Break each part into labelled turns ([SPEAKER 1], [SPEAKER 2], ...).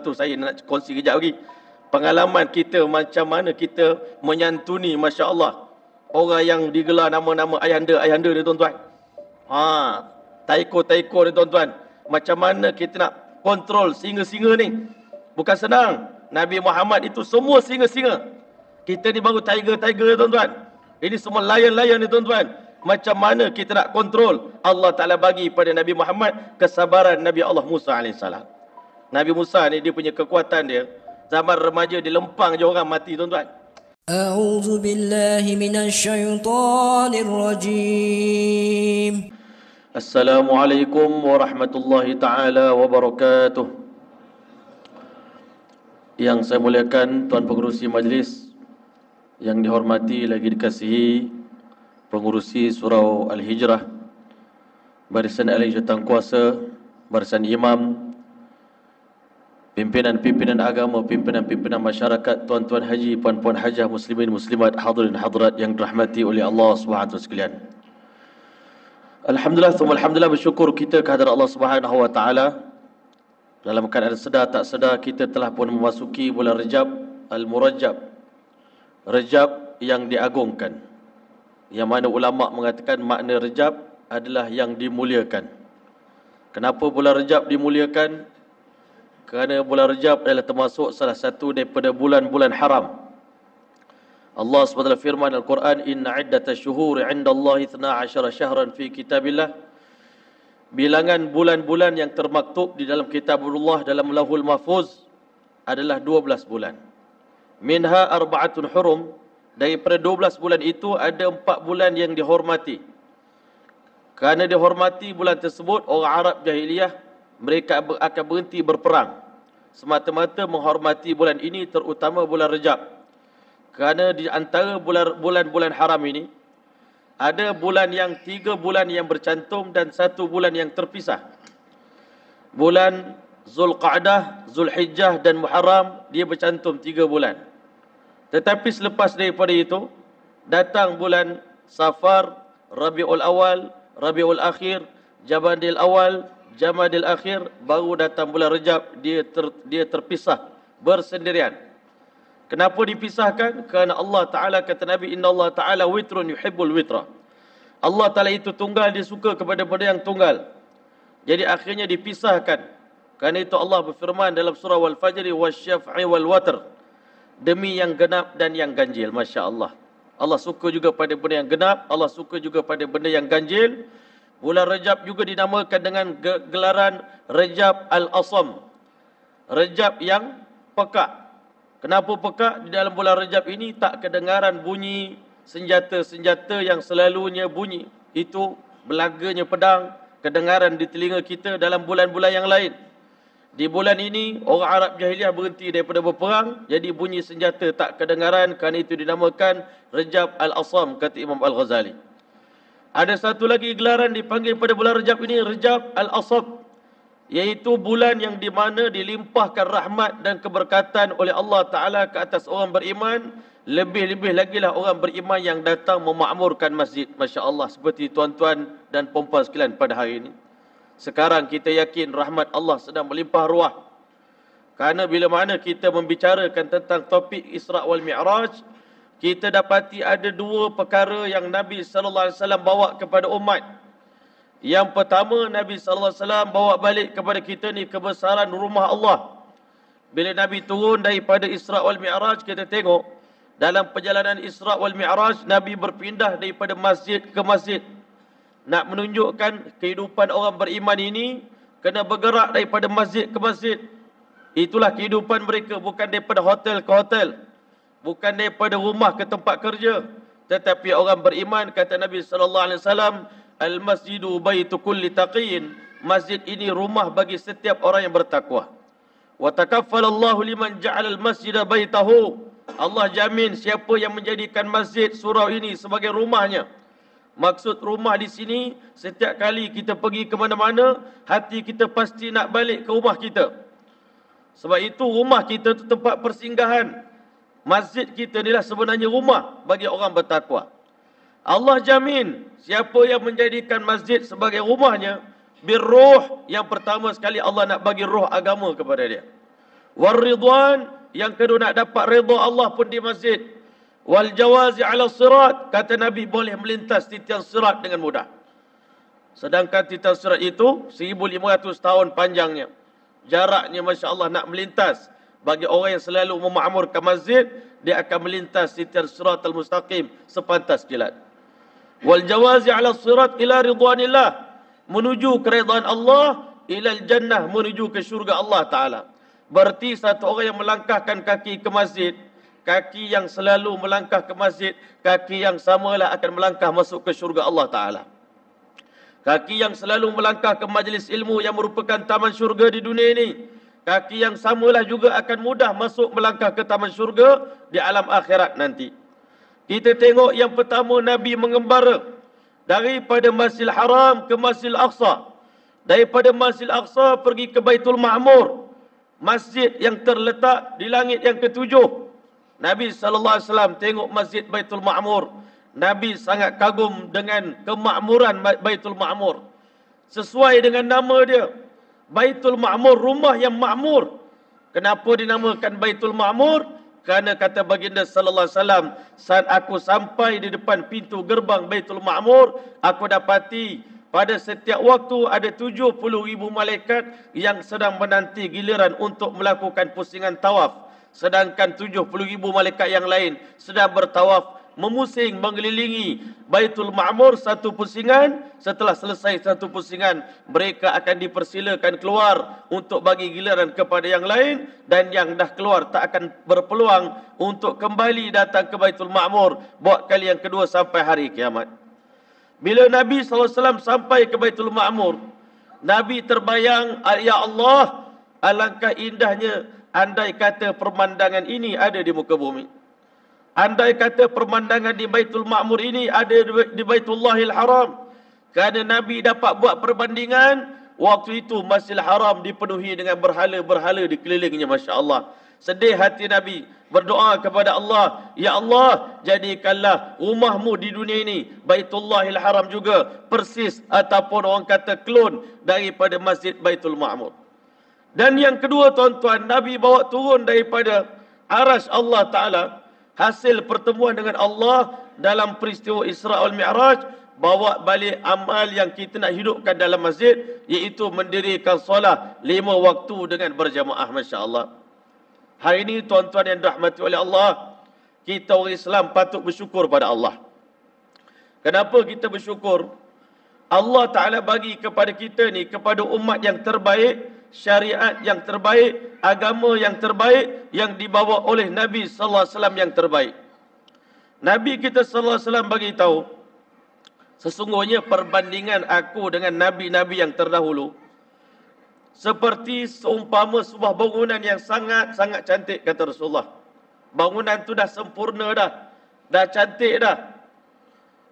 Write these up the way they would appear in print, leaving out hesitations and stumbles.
[SPEAKER 1] tu saya nak kongsi kejap lagi. Pengalaman kita macam mana kita menyantuni, Masya Allah, orang yang digelar nama-nama ayahanda ni tuan-tuan. Taiko ni tuan-tuan. Macam mana kita nak kontrol singa-singa ni. Bukan senang. Nabi Muhammad itu semua singa-singa. Kita ni baru tiger tuan-tuan. Ini semua lion ni tuan-tuan. Macam mana kita nak kontrol? Allah Ta'ala bagi pada Nabi Muhammad kesabaran Nabi Allah Musa AS. Nabi Musa ni dia punya kekuatan dia. Zaman remaja dia lempang je orang mati tuan-tuan.
[SPEAKER 2] A'udzu billahi minasyaitonir rajim.
[SPEAKER 1] Assalamualaikum warahmatullahi taala wabarakatuh. Yang saya muliakan tuan pengerusi majlis, yang dihormati lagi dikasihi pengurusi surau Al-Hijrah, barisan ahli jawatan kuasa, barisan imam, pimpinan-pimpinan agama, pimpinan-pimpinan masyarakat, tuan-tuan haji, puan-puan hajah, muslimin, muslimat, hadirin hadirat yang dirahmati oleh Allah Subhanahu wa sekalian. Alhamdulillah bersyukur kita kehadirat Allah Subhanahu wa taala. Dalam keadaan sedar tak sedar kita telah pun memasuki bulan Rajab Al-Murajab. Rajab yang diagungkan. Yang mana ulama mengatakan makna Rajab adalah yang dimuliakan. Kenapa bulan Rajab dimuliakan? Kerana bulan Rajab adalah termasuk salah satu daripada bulan-bulan haram. Allah SWT firman Al-Quran, Inna iddata syuhuri indallahi 12 syahran fi kitabillah. Bilangan bulan-bulan yang termaktub di dalam kitabullah dalam Lauhul Mahfuz adalah 12 bulan. Minha arba'atun hurum. Daripada 12 bulan itu ada 4 bulan yang dihormati. Kerana dihormati bulan tersebut, orang Arab jahiliyah mereka akan berhenti berperang semata-mata menghormati bulan ini, terutama bulan Rajab. Kerana di antara bulan-bulan haram ini ada bulan yang 3 bulan yang bercantum dan 1 bulan yang terpisah. Bulan Zulqa'dah, Zulhijjah dan Muharram dia bercantum 3 bulan. Tetapi selepas daripada itu datang bulan Safar, Rabiul Awal, Rabiul Akhir, Jamadil Awal, Jamadil Akhir, baru datang bulan Rajab, dia terpisah bersendirian. Kenapa dipisahkan? Kerana Allah Ta'ala kata Nabi, Inna Allah Ta'ala witrun yuhibbul witra. Allah Ta'ala itu tunggal, dia suka kepada benda yang tunggal. Jadi akhirnya dipisahkan. Kerana itu Allah berfirman dalam surah Wal-Fajri, wasyaf'i wal-watr. Demi yang genap dan yang ganjil. Masya Allah. Allah suka juga pada benda yang genap, Allah suka juga pada benda yang ganjil. Bulan Rajab juga dinamakan dengan gelaran Rajab Al-Asam. Rajab yang pekak. Kenapa pekak? Di dalam bulan Rajab ini tak kedengaran bunyi senjata-senjata yang selalunya bunyi. Itu belaganya pedang, kedengaran di telinga kita dalam bulan-bulan yang lain. Di bulan ini, orang Arab jahiliah berhenti daripada berperang, jadi bunyi senjata tak kedengaran, kerana itu dinamakan Rajab Al-Asam, kata Imam Al-Ghazali. Ada satu lagi gelaran dipanggil pada bulan Rajab ini, Rajab Al-Asab, iaitu bulan yang di mana dilimpahkan rahmat dan keberkatan oleh Allah Ta'ala ke atas orang beriman. Lebih-lebih lagi lah orang beriman yang datang memakmurkan masjid. Masya Allah, seperti tuan-tuan dan puan-puan sekalian pada hari ini. Sekarang kita yakin rahmat Allah sedang melimpah ruah. Kerana bila mana kita membicarakan tentang topik Isra' wal Mi'raj, kita dapati ada 2 perkara yang Nabi SAW bawa kepada umat. Yang pertama, Nabi SAW bawa balik kepada kita ni kebesaran rumah Allah. Bila Nabi turun daripada Isra' wal Mi'raj, kita tengok dalam perjalanan Isra' wal Mi'raj, Nabi berpindah daripada masjid ke masjid. Nak menunjukkan kehidupan orang beriman ini kena bergerak daripada masjid ke masjid. Itulah kehidupan mereka, bukan daripada hotel ke hotel, bukan daripada rumah ke tempat kerja. Tetapi orang beriman, kata Nabi SAW, Al-masjidu baitu kulli taqin. Masjid ini rumah bagi setiap orang yang bertakwa. Wa takaffalallahu liman ja'ala al-masjida baitahu. Allah jamin siapa yang menjadikan masjid surau ini sebagai rumahnya. Maksud rumah di sini, setiap kali kita pergi ke mana-mana, hati kita pasti nak balik ke rumah kita. Sebab itu rumah kita itu tempat persinggahan. Masjid kita inilah sebenarnya rumah bagi orang bertakwa. Allah jamin siapa yang menjadikan masjid sebagai rumahnya, birruh, yang pertama sekali Allah nak bagi roh agama kepada dia. War-ridwan, yang kedua nak dapat redha Allah pun di masjid. Wal jawazi ala sirat, kata Nabi boleh melintas titian sirat dengan mudah. Sedangkan titian sirat itu 1500 tahun panjangnya. Jaraknya Masya Allah nak melintas. Bagi orang yang selalu memakmurkan masjid, dia akan melintas titian sirat al-mustaqim sepantas kilat. Wal jawazi ala sirat ila ridwanillah, menuju keridhaan Allah, ila jannah, menuju ke syurga Allah Ta'ala. Berarti satu orang yang melangkahkan kaki ke masjid, kaki yang selalu melangkah ke masjid, kaki yang samalah akan melangkah masuk ke syurga Allah Ta'ala. Kaki yang selalu melangkah ke majlis ilmu yang merupakan taman syurga di dunia ini, kaki yang samalah juga akan mudah masuk melangkah ke taman syurga di alam akhirat nanti. Kita tengok yang pertama, Nabi mengembara daripada Masjidil Haram ke Masjidil Aqsa. Daripada Masjidil Aqsa pergi ke Baitul Ma'mur, masjid yang terletak di langit yang ketujuh. Nabi SAW tengok Masjid Baitul Ma'mur. Nabi sangat kagum dengan kemakmuran Baitul Ma'mur. Sesuai dengan nama dia, Baitul Ma'mur, rumah yang makmur. Kenapa dinamakan Baitul Ma'mur? Kerana kata baginda sallallahu alaihi wasallam, saat aku sampai di depan pintu gerbang Baitul Ma'mur, aku dapati pada setiap waktu ada 70,000 malaikat yang sedang menanti giliran untuk melakukan pusingan tawaf. Sedangkan 70,000 malaikat yang lain sedang bertawaf, memusing, mengelilingi Baitul Ma'mur satu pusingan. Setelah selesai satu pusingan, mereka akan dipersilakan keluar untuk bagi giliran kepada yang lain, dan yang dah keluar tak akan berpeluang untuk kembali datang ke Baitul Ma'mur buat kali yang kedua sampai hari kiamat. Bila Nabi SAW sampai ke Baitul Ma'mur, Nabi terbayang, ya Allah, alangkah indahnya andai kata pemandangan ini ada di muka bumi. Andai kata pemandangan di Baitul Ma'mur ini ada di Baitullahil Haram. Kerana Nabi dapat buat perbandingan, waktu itu Masjidil Haram dipenuhi dengan berhala-berhala di kelilingnya, Masya Allah. Sedih hati Nabi, berdoa kepada Allah, ya Allah, jadikanlah rumahmu di dunia ini, Baitullahil Haram juga, persis ataupun orang kata klon daripada Masjid Baitul Ma'mur. Dan yang kedua tuan-tuan, Nabi bawa turun daripada arasy Allah Ta'ala, hasil pertemuan dengan Allah dalam peristiwa Isra wal Mi'raj, bawa balik amal yang kita nak hidupkan dalam masjid, iaitu mendirikan solat 5 waktu dengan berjamaah, Masya Allah. Hari ini tuan-tuan yang dirahmati oleh Allah, kita orang Islam patut bersyukur pada Allah. Kenapa kita bersyukur? Allah Ta'ala bagi kepada kita ni, kepada umat yang terbaik, syariat yang terbaik, agama yang terbaik, yang dibawa oleh Nabi Sallallahu Alaihi Wasallam yang terbaik. Nabi kita Sallallahu Alaihi Wasallam bagi tahu, sesungguhnya perbandingan aku dengan Nabi-Nabi yang terdahulu seperti seumpama sebuah bangunan yang sangat-sangat cantik, kata Rasulullah. Bangunan tu dah sempurna dah cantik dah.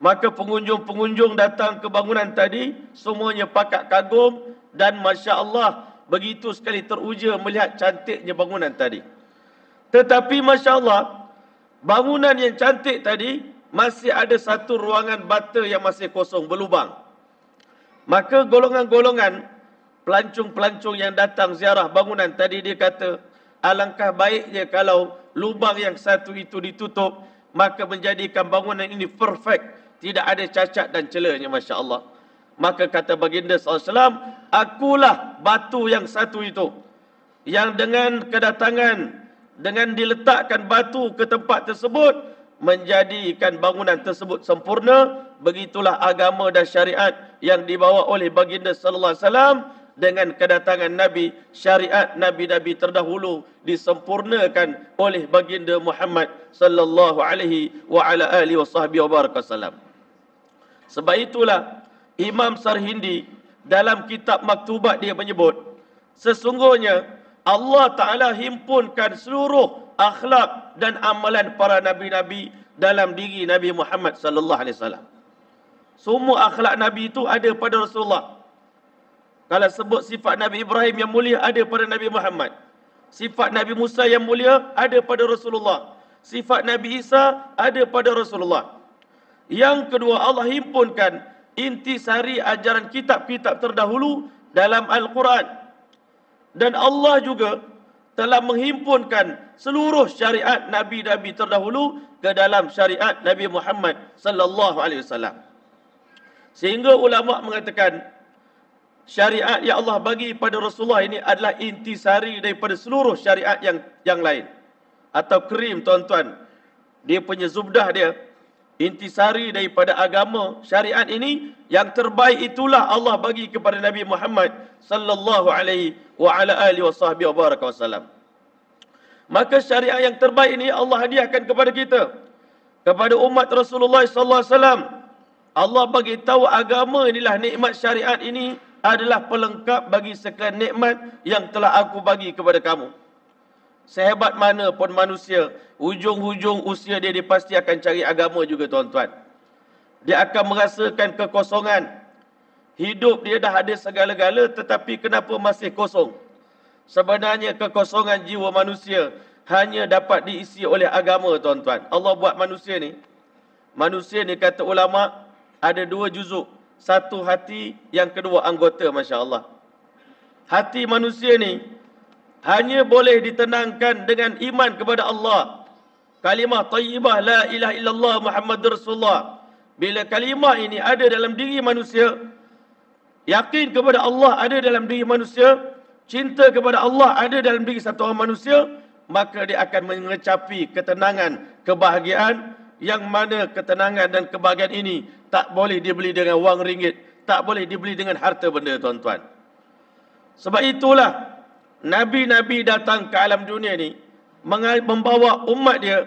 [SPEAKER 1] Maka pengunjung-pengunjung datang ke bangunan tadi, semuanya pakat kagum dan Masya Allah, begitu sekali teruja melihat cantiknya bangunan tadi. Tetapi Masya Allah, bangunan yang cantik tadi, masih ada satu ruangan bata yang masih kosong, berlubang. Maka golongan-golongan, pelancong-pelancong yang datang ziarah bangunan tadi, dia kata, alangkah baiknya kalau lubang yang satu itu ditutup, maka menjadikan bangunan ini perfect, tidak ada cacat dan celanya, Masya Allah. Maka kata baginda SAW, akulah batu yang satu itu, yang dengan kedatangan, dengan diletakkan batu ke tempat tersebut, menjadikan bangunan tersebut sempurna. Begitulah agama dan syariat yang dibawa oleh baginda sallallahu alaihi wasallam. Dengan kedatangan Nabi, syariat Nabi-Nabi terdahulu disempurnakan oleh baginda Muhammad sallallahu alaihi wa ala alihi wasallam. Sebab itulah Imam Sarhindi dalam kitab Maktubat dia menyebut, sesungguhnya Allah Ta'ala himpunkan seluruh akhlak dan amalan para Nabi-Nabi dalam diri Nabi Muhammad sallallahu alaihi wasallam. Semua akhlak Nabi itu ada pada Rasulullah. Kalau sebut sifat Nabi Ibrahim yang mulia, ada pada Nabi Muhammad. Sifat Nabi Musa yang mulia, ada pada Rasulullah. Sifat Nabi Isa, ada pada Rasulullah. Yang kedua, Allah himpunkan intisari ajaran kitab-kitab terdahulu dalam Al-Quran. Dan Allah juga telah menghimpunkan seluruh syariat Nabi-Nabi terdahulu ke dalam syariat Nabi Muhammad sallallahu alaihi wasallam. Sehingga ulama mengatakan syariat yang Allah bagi pada Rasulullah ini adalah intisari daripada seluruh syariat yang lain. Atau krim tuan-tuan. Dia punya zubdah dia. Intisari daripada agama syariat ini yang terbaik itulah Allah bagi kepada Nabi Muhammad sallallahu alaihi wa ala alihi wasallam. Maka syariat yang terbaik ini Allah hadiahkan kepada kita, kepada umat Rasulullah sallallahu alaihi wasallam. Allah bagi tahu agama inilah, nikmat syariat ini adalah pelengkap bagi sekalian nikmat yang telah aku bagi kepada kamu. Sehebat mana pun manusia, hujung-hujung usia dia pasti akan cari agama juga tuan-tuan. Dia akan merasakan kekosongan. Hidup dia dah ada segala-gala tetapi kenapa masih kosong? Sebenarnya kekosongan jiwa manusia hanya dapat diisi oleh agama tuan-tuan. Allah buat manusia ni kata ulama ada dua juzuk. Satu hati, yang kedua anggota, Masya Allah. Hati manusia ni hanya boleh ditenangkan dengan iman kepada Allah. Kalimah tayyibah la ilaha illallah Muhammadur Rasulullah. Bila kalimah ini ada dalam diri manusia, yakin kepada Allah ada dalam diri manusia, cinta kepada Allah ada dalam diri satu orang manusia, maka dia akan mengecapi ketenangan, kebahagiaan, yang mana ketenangan dan kebahagiaan ini tak boleh dibeli dengan wang ringgit, tak boleh dibeli dengan harta benda tuan-tuan. Sebab itulah Nabi-Nabi datang ke alam dunia ni membawa umat dia.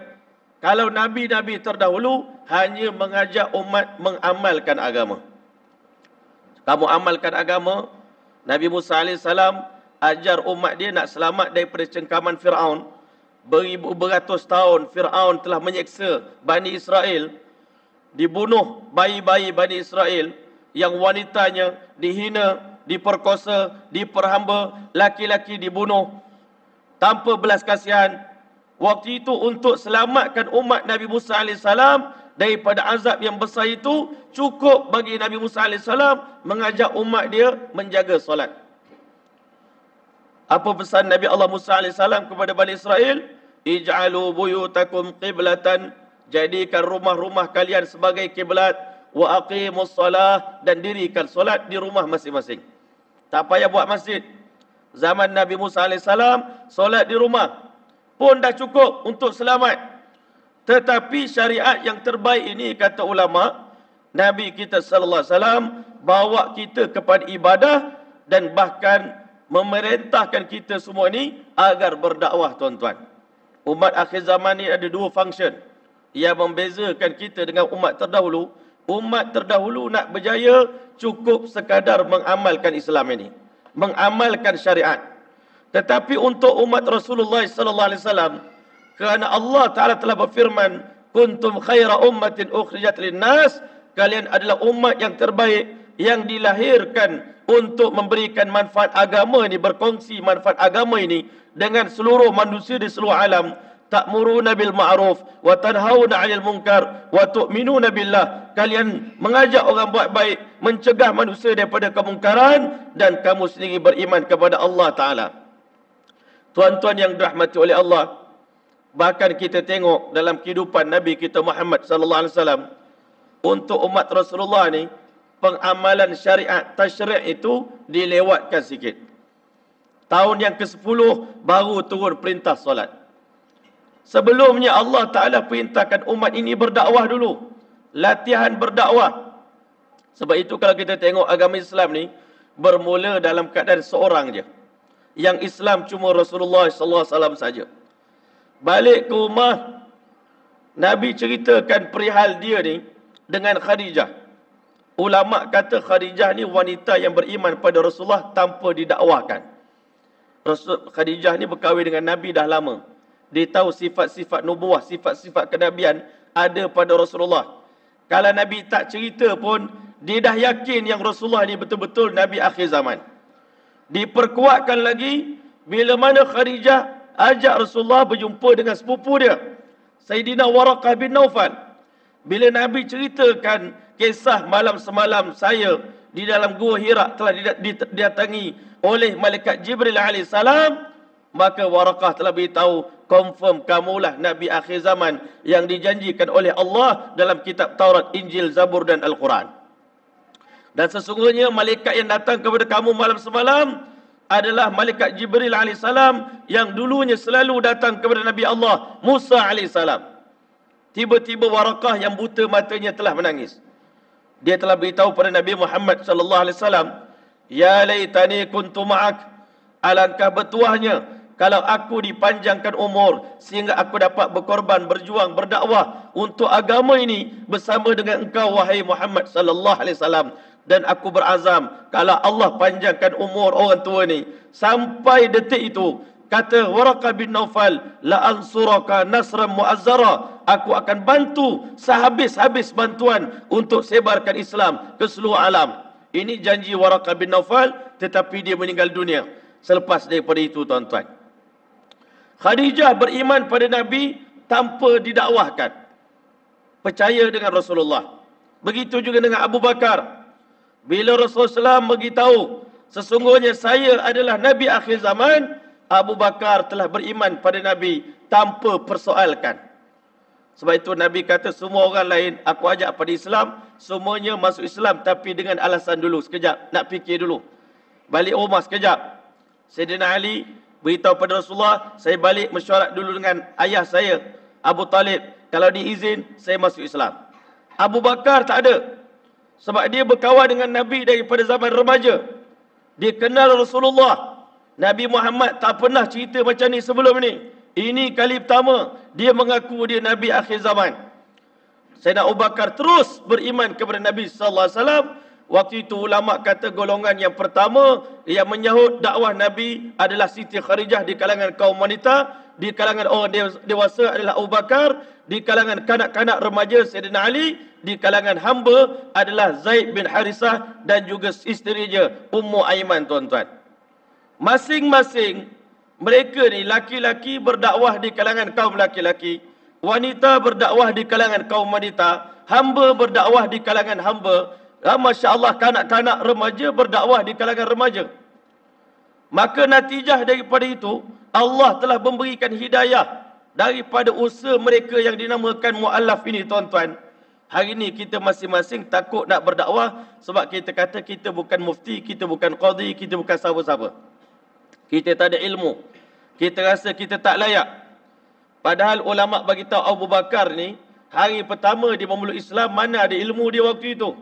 [SPEAKER 1] Kalau Nabi-Nabi terdahulu hanya mengajak umat mengamalkan agama. Kamu amalkan agama. Nabi Musa AS ajar umat dia nak selamat daripada cengkaman Fir'aun. Beratus tahun Fir'aun telah menyeksa Bani Israel. Dibunuh bayi-bayi Bani Israel yang wanitanya dihina, diperkosa, diperhamba, laki-laki dibunuh tanpa belas kasihan. Waktu itu untuk selamatkan umat Nabi Musa AS daripada azab yang besar itu, cukup bagi Nabi Musa AS mengajak umat dia menjaga solat. Apa pesan Nabi Allah Musa AS kepada Bani Israel? Ij'alu buyutakum qiblatan, jadikan rumah-rumah kalian sebagai kiblat, wa aqimus salah, dan dirikan solat di rumah masing-masing. Tak payah buat masjid. Zaman Nabi Musa AS, solat di rumah pun dah cukup untuk selamat. Tetapi syariat yang terbaik ini, kata ulama, Nabi kita sallallahu alaihi wasallam bawa kita kepada ibadah dan bahkan memerintahkan kita semua ni agar berdakwah tuan-tuan. Umat akhir zaman ni ada dua function yang membezakan kita dengan umat terdahulu. Umat terdahulu nak berjaya cukup sekadar mengamalkan Islam ini, mengamalkan syariat. Tetapi untuk umat Rasulullah sallallahu alaihi wasallam, kerana Allah Taala telah berfirman, kuntum khaira ummatin ukhrijat linnas, kalian adalah umat yang terbaik yang dilahirkan untuk memberikan manfaat agama ini, berkongsi manfaat agama ini dengan seluruh manusia di seluruh alam. Ta'muruna bil ma'ruf wa tanhauna 'anil munkar wa tu'minuna billah. Kalian mengajak orang buat baik, mencegah manusia daripada kemungkaran, dan kamu sendiri beriman kepada Allah Taala. Tuan-tuan yang dirahmati oleh Allah, bahkan kita tengok dalam kehidupan Nabi kita Muhammad sallallahu alaihi wasallam, untuk umat Rasulullah ni pengamalan syariat tasyri' itu dilewatkan sikit. Tahun yang ke-10 baru turun perintah solat. Sebelumnya Allah Ta'ala perintahkan umat ini berdakwah dulu. Latihan berdakwah. Sebab itu kalau kita tengok agama Islam ni bermula dalam keadaan seorang je. Yang Islam cuma Rasulullah SAW saja. Balik ke rumah, Nabi ceritakan perihal dia ni dengan Khadijah. Ulama kata Khadijah ni wanita yang beriman pada Rasulullah tanpa didakwahkan. Khadijah ni berkahwin dengan Nabi dah lama. Dia tahu sifat-sifat nubuah, sifat-sifat kenabian ada pada Rasulullah. Kalau Nabi tak cerita pun, dia dah yakin yang Rasulullah ni betul-betul Nabi akhir zaman. Diperkuatkan lagi, bila mana Khadijah ajak Rasulullah berjumpa dengan sepupu dia, Sayyidina Waraqah bin Naufal. Bila Nabi ceritakan kisah malam semalam saya di dalam gua Hira telah didatangi oleh malaikat Jibril alaihissalam, Maka Waraqah telah beritahu, confirm kamulah Nabi akhir zaman yang dijanjikan oleh Allah dalam kitab Taurat, Injil, Zabur dan Al-Quran. Dan sesungguhnya malaikat yang datang kepada kamu malam semalam adalah malaikat Jibril AS yang dulunya selalu datang kepada Nabi Allah Musa AS. Tiba-tiba Waraqah yang buta matanya telah menangis. Dia telah beritahu pada Nabi Muhammad SAW, ya laitani kuntu ma'ak, alangkah bertuahnya kalau aku dipanjangkan umur sehingga aku dapat berkorban, berjuang, berdakwah untuk agama ini bersama dengan engkau wahai Muhammad SAW. Dan aku berazam kalau Allah panjangkan umur orang tua ni sampai detik itu, kata Waraqah bin Naufal, la ansuraka nasran muazzara, aku akan bantu sehabis-habis bantuan untuk sebarkan Islam ke seluruh alam. Ini janji Waraqah bin Naufal, tetapi dia meninggal dunia selepas daripada itu, tuan-tuan. Khadijah beriman pada Nabi tanpa didakwahkan, percaya dengan Rasulullah. Begitu juga dengan Abu Bakar. Bila Rasulullah SAW beritahu, sesungguhnya saya adalah Nabi akhir zaman, Abu Bakar telah beriman pada Nabi tanpa persoalkan. Sebab itu Nabi kata, semua orang lain aku ajak pada Islam, semuanya masuk Islam, tapi dengan alasan dulu, sekejap, nak fikir dulu. Balik rumah sekejap. Sayyidina Ali beritahu pada Rasulullah, saya balik mesyuarat dulu dengan ayah saya, Abu Talib, kalau diizin, saya masuk Islam. Abu Bakar tak ada. Sebab dia berkawan dengan Nabi daripada zaman remaja. Dia kenal Rasulullah. Nabi Muhammad tak pernah cerita macam ni sebelum ni. Ini kali pertama dia mengaku dia Nabi akhir zaman. Sayyidina Abu Bakar terus beriman kepada Nabi SAW. Waktu itu ulama kata golongan yang pertama yang menyahut dakwah Nabi adalah Siti Khadijah di kalangan kaum wanita. Di kalangan orang dewasa adalah Abu Bakar. Di kalangan kanak-kanak remaja Sayyidina Ali. Di kalangan hamba adalah Zaid bin Harisah dan juga isterinya Ummu Aiman, tuan-tuan. Masing-masing mereka ni laki-laki berdakwah di kalangan kaum laki-laki, wanita berdakwah di kalangan kaum wanita, hamba berdakwah di kalangan hamba. Masya Allah, kanak-kanak remaja berdakwah di kalangan remaja. Maka natijah daripada itu, Allah telah memberikan hidayah daripada usaha mereka yang dinamakan mu'allaf ini, tuan-tuan. Hari ini kita masing-masing takut nak berdakwah sebab kita kata kita bukan mufti, kita bukan qadhi, kita bukan siapa-siapa. Kita tak ada ilmu. Kita rasa kita tak layak. Padahal ulama bagi tahu Abu Bakar ni, hari pertama dia memeluk Islam, mana ada ilmu dia waktu itu?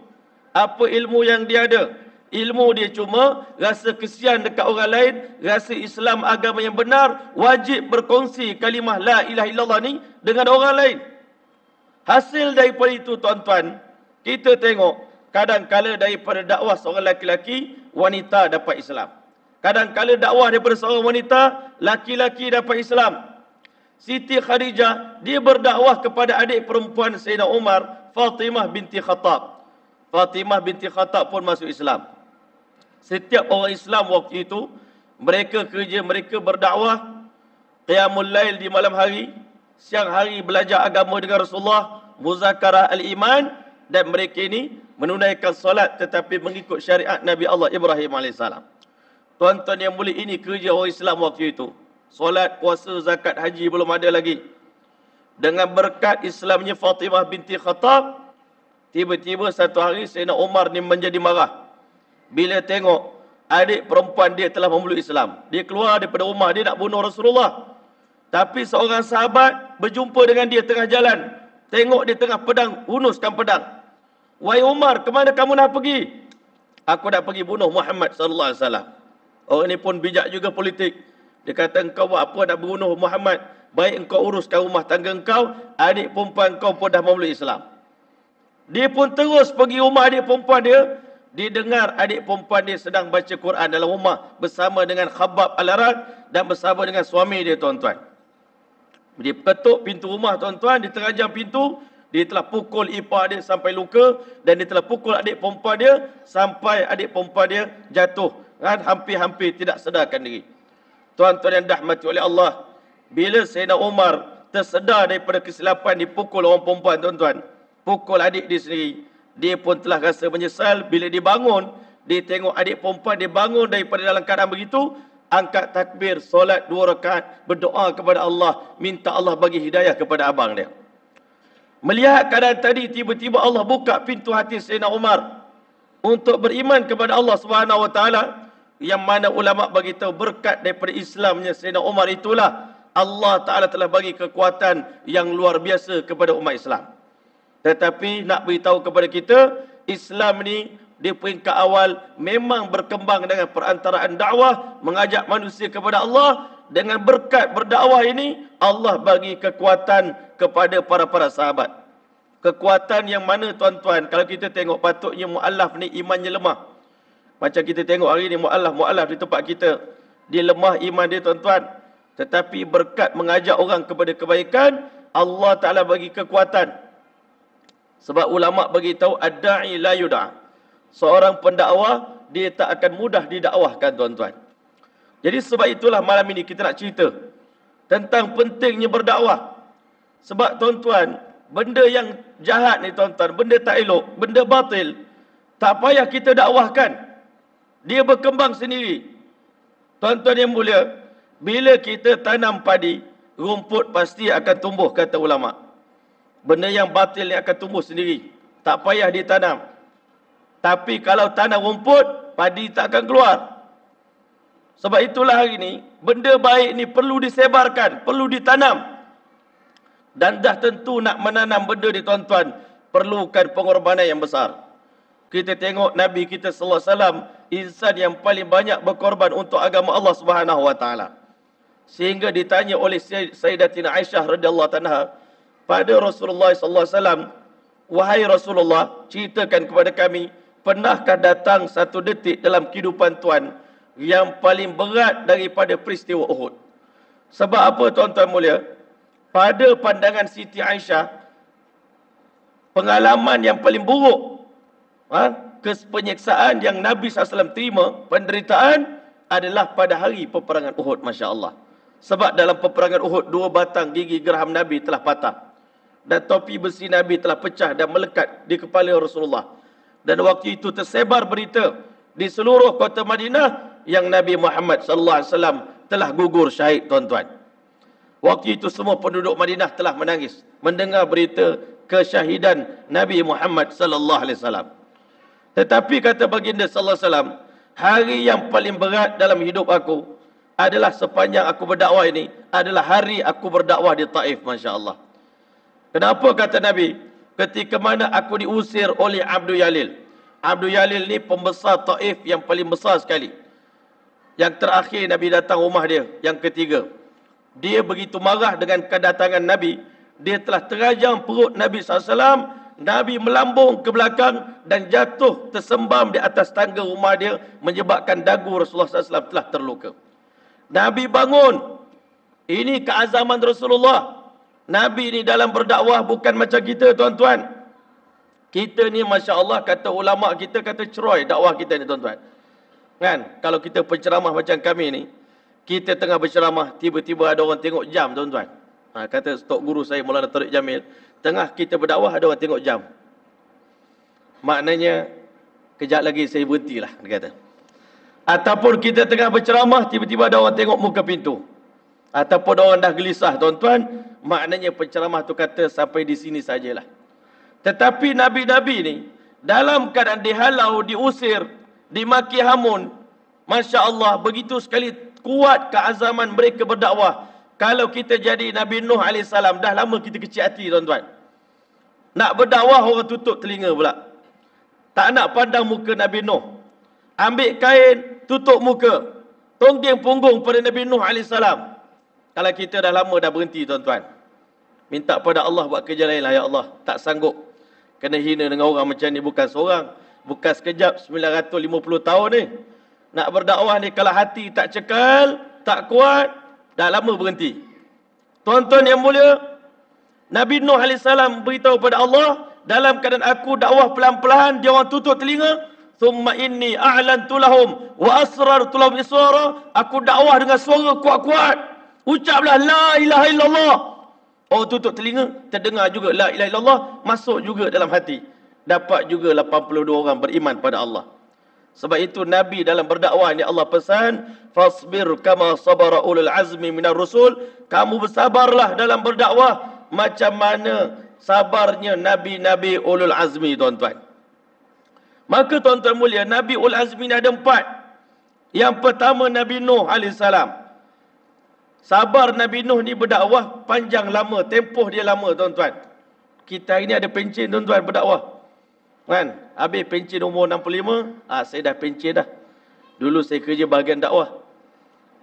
[SPEAKER 1] Apa ilmu yang dia ada? Ilmu dia cuma rasa kesian dekat orang lain, rasa Islam agama yang benar, wajib berkongsi kalimah la ilaha illallah ni dengan orang lain. Hasil daripada itu, tuan-tuan, kita tengok kadang-kala daripada dakwah seorang laki-laki, wanita dapat Islam. Kadang-kala dakwah daripada seorang wanita, laki-laki dapat Islam. Siti Khadijah, dia berdakwah kepada adik perempuan Sayyidina Umar, Fatimah binti Khattab. Fatimah binti Khattab pun masuk Islam. Setiap orang Islam waktu itu, mereka kerja, mereka berdakwah, qiyamul lail di malam hari, siang hari belajar agama dengan Rasulullah, muzakarah al-iman, dan mereka ini menunaikan solat tetapi mengikut syariat Nabi Allah Ibrahim AS. Tuan-tuan yang mulia, ini kerja orang Islam waktu itu. Solat, puasa, zakat, haji belum ada lagi. Dengan berkat Islamnya Fatimah binti Khattab, tiba-tiba satu hari Sayyidina Umar ni menjadi marah. Bila tengok adik perempuan dia telah memeluk Islam. Dia keluar daripada rumah, dia nak bunuh Rasulullah. Tapi seorang sahabat berjumpa dengan dia tengah jalan. Tengok dia tengah pedang, hunuskan pedang. Wahai Umar, ke mana kamu nak pergi? Aku nak pergi bunuh Muhammad SAW. Orang ni pun bijak juga politik. Dia kata, engkau buat apa nak bunuh Muhammad? Baik engkau uruskan rumah tangga engkau, adik perempuan kau pun dah memeluk Islam. Dia pun terus pergi rumah adik perempuan dia. Dia dengar adik perempuan dia sedang baca Quran dalam rumah bersama dengan Khabbab al-Arat dan bersama dengan suami dia, tuan-tuan. Dia ketuk pintu rumah, tuan-tuan, dia terajam pintu, dia telah pukul ipar dia sampai luka dan dia telah pukul adik perempuan dia sampai adik perempuan dia jatuh, kan, hampir-hampir tidak sedarkan diri. Tuan-tuan yang dirahmati oleh Allah, bila Sayyidina Umar tersedar daripada kesilapan dipukul orang perempuan, tuan-tuan, pukul adik dia sendiri, dia pun telah rasa menyesal. Bila dia bangun, dia tengok adik perempuan dia bangun daripada dalam keadaan begitu, angkat takbir, solat 2 rakaat, berdoa kepada Allah, minta Allah bagi hidayah kepada abang dia. Melihat keadaan tadi, tiba-tiba Allah buka pintu hati Sayyidina Umar untuk beriman kepada Allah Subhanahu wa taala, yang mana ulama bagi tahu berkat daripada Islamnya Sayyidina Umar itulah Allah Taala telah bagi kekuatan yang luar biasa kepada umat Islam. Tetapi nak beritahu kepada kita, Islam ni di peringkat awal memang berkembang dengan perantaraan dakwah, mengajak manusia kepada Allah. Dengan berkat berdakwah ini, Allah bagi kekuatan kepada para sahabat. Kekuatan yang mana tuan-tuan, kalau kita tengok patutnya mu'allaf ni imannya lemah. Macam kita tengok hari ni mu'allaf di tempat kita, dia lemah iman dia tuan-tuan. Tetapi berkat mengajak orang kepada kebaikan, Allah Ta'ala bagi kekuatan. Sebab ulama' bagi tahu ad-da'i la yud'a. Seorang pendakwah, dia tak akan mudah didakwahkan tuan-tuan. Jadi sebab itulah malam ini kita nak cerita tentang pentingnya berdakwah. Sebab tuan-tuan, benda yang jahat ni tuan-tuan, benda tak elok, benda batil, tak payah kita dakwahkan. Dia berkembang sendiri. Tuan-tuan yang mulia, bila kita tanam padi, rumput pasti akan tumbuh, kata ulama'. Benda yang batil ni akan tumbuh sendiri. Tak payah ditanam. Tapi kalau tanam rumput, padi tak akan keluar. Sebab itulah hari ni, benda baik ni perlu disebarkan, perlu ditanam. Dan dah tentu nak menanam benda ni tuan-tuan, perlukan pengorbanan yang besar. Kita tengok Nabi kita sallallahu alaihi wasallam, insan yang paling banyak berkorban untuk agama Allah Subhanahu wa taala. Sehingga ditanya oleh Sayyidatina Aisyah radhiyallahu anha pada Rasulullah sallallahu alaihi wasallam, "Wahai Rasulullah, ceritakan kepada kami, pernahkah datang satu detik dalam kehidupan tuan yang paling berat daripada peristiwa Uhud?" Sebab apa tuan-tuan mulia? Pada pandangan Siti Aisyah, pengalaman yang paling buruk, penyiksaan yang Nabi SAW terima, penderitaan, adalah pada hari peperangan Uhud, Masya Allah. Sebab dalam peperangan Uhud, 2 batang gigi geraham Nabi telah patah. Dan topi besi Nabi telah pecah dan melekat di kepala Rasulullah. Dan waktu itu tersebar berita di seluruh kota Madinah yang Nabi Muhammad SAW telah gugur syahid tuan-tuan. Waktu itu semua penduduk Madinah telah menangis mendengar berita kesyahidan Nabi Muhammad SAW. Tetapi kata baginda SAW, hari yang paling berat dalam hidup aku adalah sepanjang aku berdakwah ini, adalah hari aku berdakwah di Taif, Masya Allah. Kenapa kata Nabi? Ketika mana aku diusir oleh Abdul Yalil. Abdul Yalil ni pembesar Taif yang paling besar sekali. Yang terakhir Nabi datang rumah dia, yang ketiga. Dia begitu marah dengan kedatangan Nabi, dia telah terajang perut Nabi SAW. Nabi melambung ke belakang dan jatuh tersembam di atas tangga rumah dia, menyebabkan dagu Rasulullah SAW telah terluka. Nabi bangun. Ini keazaman Rasulullah. Nabi ni dalam berdakwah bukan macam kita tuan-tuan. Kita ni Masya Allah, kata ulama' kita, kata ceroy dakwah kita ni tuan-tuan. Kan? Kalau kita penceramah macam kami ni, kita tengah berceramah, tiba-tiba ada orang tengok jam tuan-tuan. Kata Tok Guru saya Maulana Tariq Jamil, tengah kita berdakwah ada orang tengok jam. Maknanya, kejap lagi saya berhentilah, dia kata. Ataupun kita tengah berceramah, tiba-tiba ada orang tengok muka pintu. Ataupun orang dah gelisah tuan-tuan, maknanya penceramah tu kata sampai di sini sajalah. Tetapi Nabi-Nabi ni, dalam keadaan dihalau, diusir, dimaki hamun, Masya Allah, begitu sekali kuat keazaman mereka berdakwah. Kalau kita jadi Nabi Nuh AS, dah lama kita kecil hati tuan-tuan. Nak berdakwah orang tutup telinga pula. Tak nak pandang muka Nabi Nuh. Ambil kain, tutup muka. Tonggeng punggung pada Nabi Nuh AS. Kalau kita dah lama dah berhenti tuan-tuan. Minta pada Allah buat kerja lain lah, ya Allah. Tak sanggup. Kena hina dengan orang macam ni, bukan seorang. Bukan sekejap, 950 tahun ni. Nak berdakwah ni kalau hati tak cekal, tak kuat, dah lama berhenti. Tuan-tuan yang mulia, Nabi Nuh AS beritahu pada Allah, dalam keadaan aku dakwah pelan-pelan, dia orang tutup telinga. Thumma inni a'lantu lahum wa asrartu lahum isra. Aku dakwah dengan suara kuat-kuat. Ucaplah la ilaha illallah. Oh, tutup telinga, terdengar juga la ilaha illallah, masuk juga dalam hati. Dapat juga 82 orang beriman pada Allah. Sebab itu Nabi dalam berdakwah ni Allah pesan, fasbir kama sabara ulul azmi minar rusul. Kamu bersabarlah dalam berdakwah macam mana sabarnya Nabi-Nabi ulul azmi, tuan-tuan. Maka tuan-tuan mulia, Nabi ulul azmi ni ada 4. Yang pertama Nabi Nuh AS. Sabar Nabi Nuh ni berdakwah panjang lama, tempoh dia lama, tuan-tuan. Kita ini ada pencen, tuan-tuan, berdakwah. Kan? Habis pencen umur 65, saya dah pencen dah. Dulu saya kerja bahagian dakwah.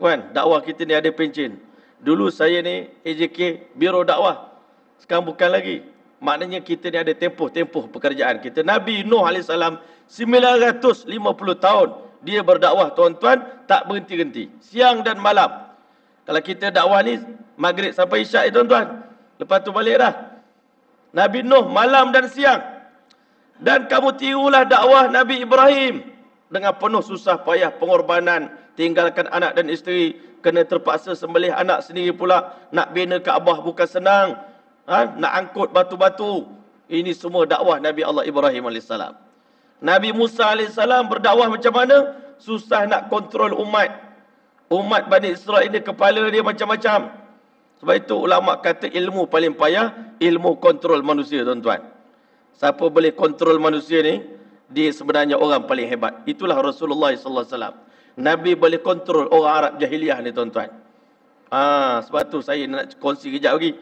[SPEAKER 1] Kan? Dakwah kita ni ada pencen. Dulu saya ni AJK Biro Dakwah. Sekarang bukan lagi. Maknanya kita ni ada tempoh-tempoh pekerjaan kita. Nabi Nuh AS 950 tahun dia berdakwah, tuan-tuan, tak berhenti-henti. Siang dan malam. Kalau kita dakwah ni maghrib sampai isyak, tuan-tuan. Lepas tu balik dah. Nabi Nuh malam dan siang. Dan kamu tirulah dakwah Nabi Ibrahim dengan penuh susah payah pengorbanan, tinggalkan anak dan isteri, kena terpaksa sembelih anak sendiri pula, nak bina Kaabah bukan senang, nak angkut batu-batu. Ini semua dakwah Nabi Allah Ibrahim AS. Nabi Musa AS berdakwah macam mana? Susah nak kontrol umat. Umat Bani Israel ini kepala dia macam-macam. Sebab itu ulama kata ilmu paling payah, ilmu kontrol manusia, tuan-tuan. Siapa boleh kontrol manusia ni, dia sebenarnya orang paling hebat. Itulah Rasulullah SAW. Nabi boleh kontrol orang Arab jahiliah ni, tuan-tuan. Sebab tu saya nak kongsi kejap lagi.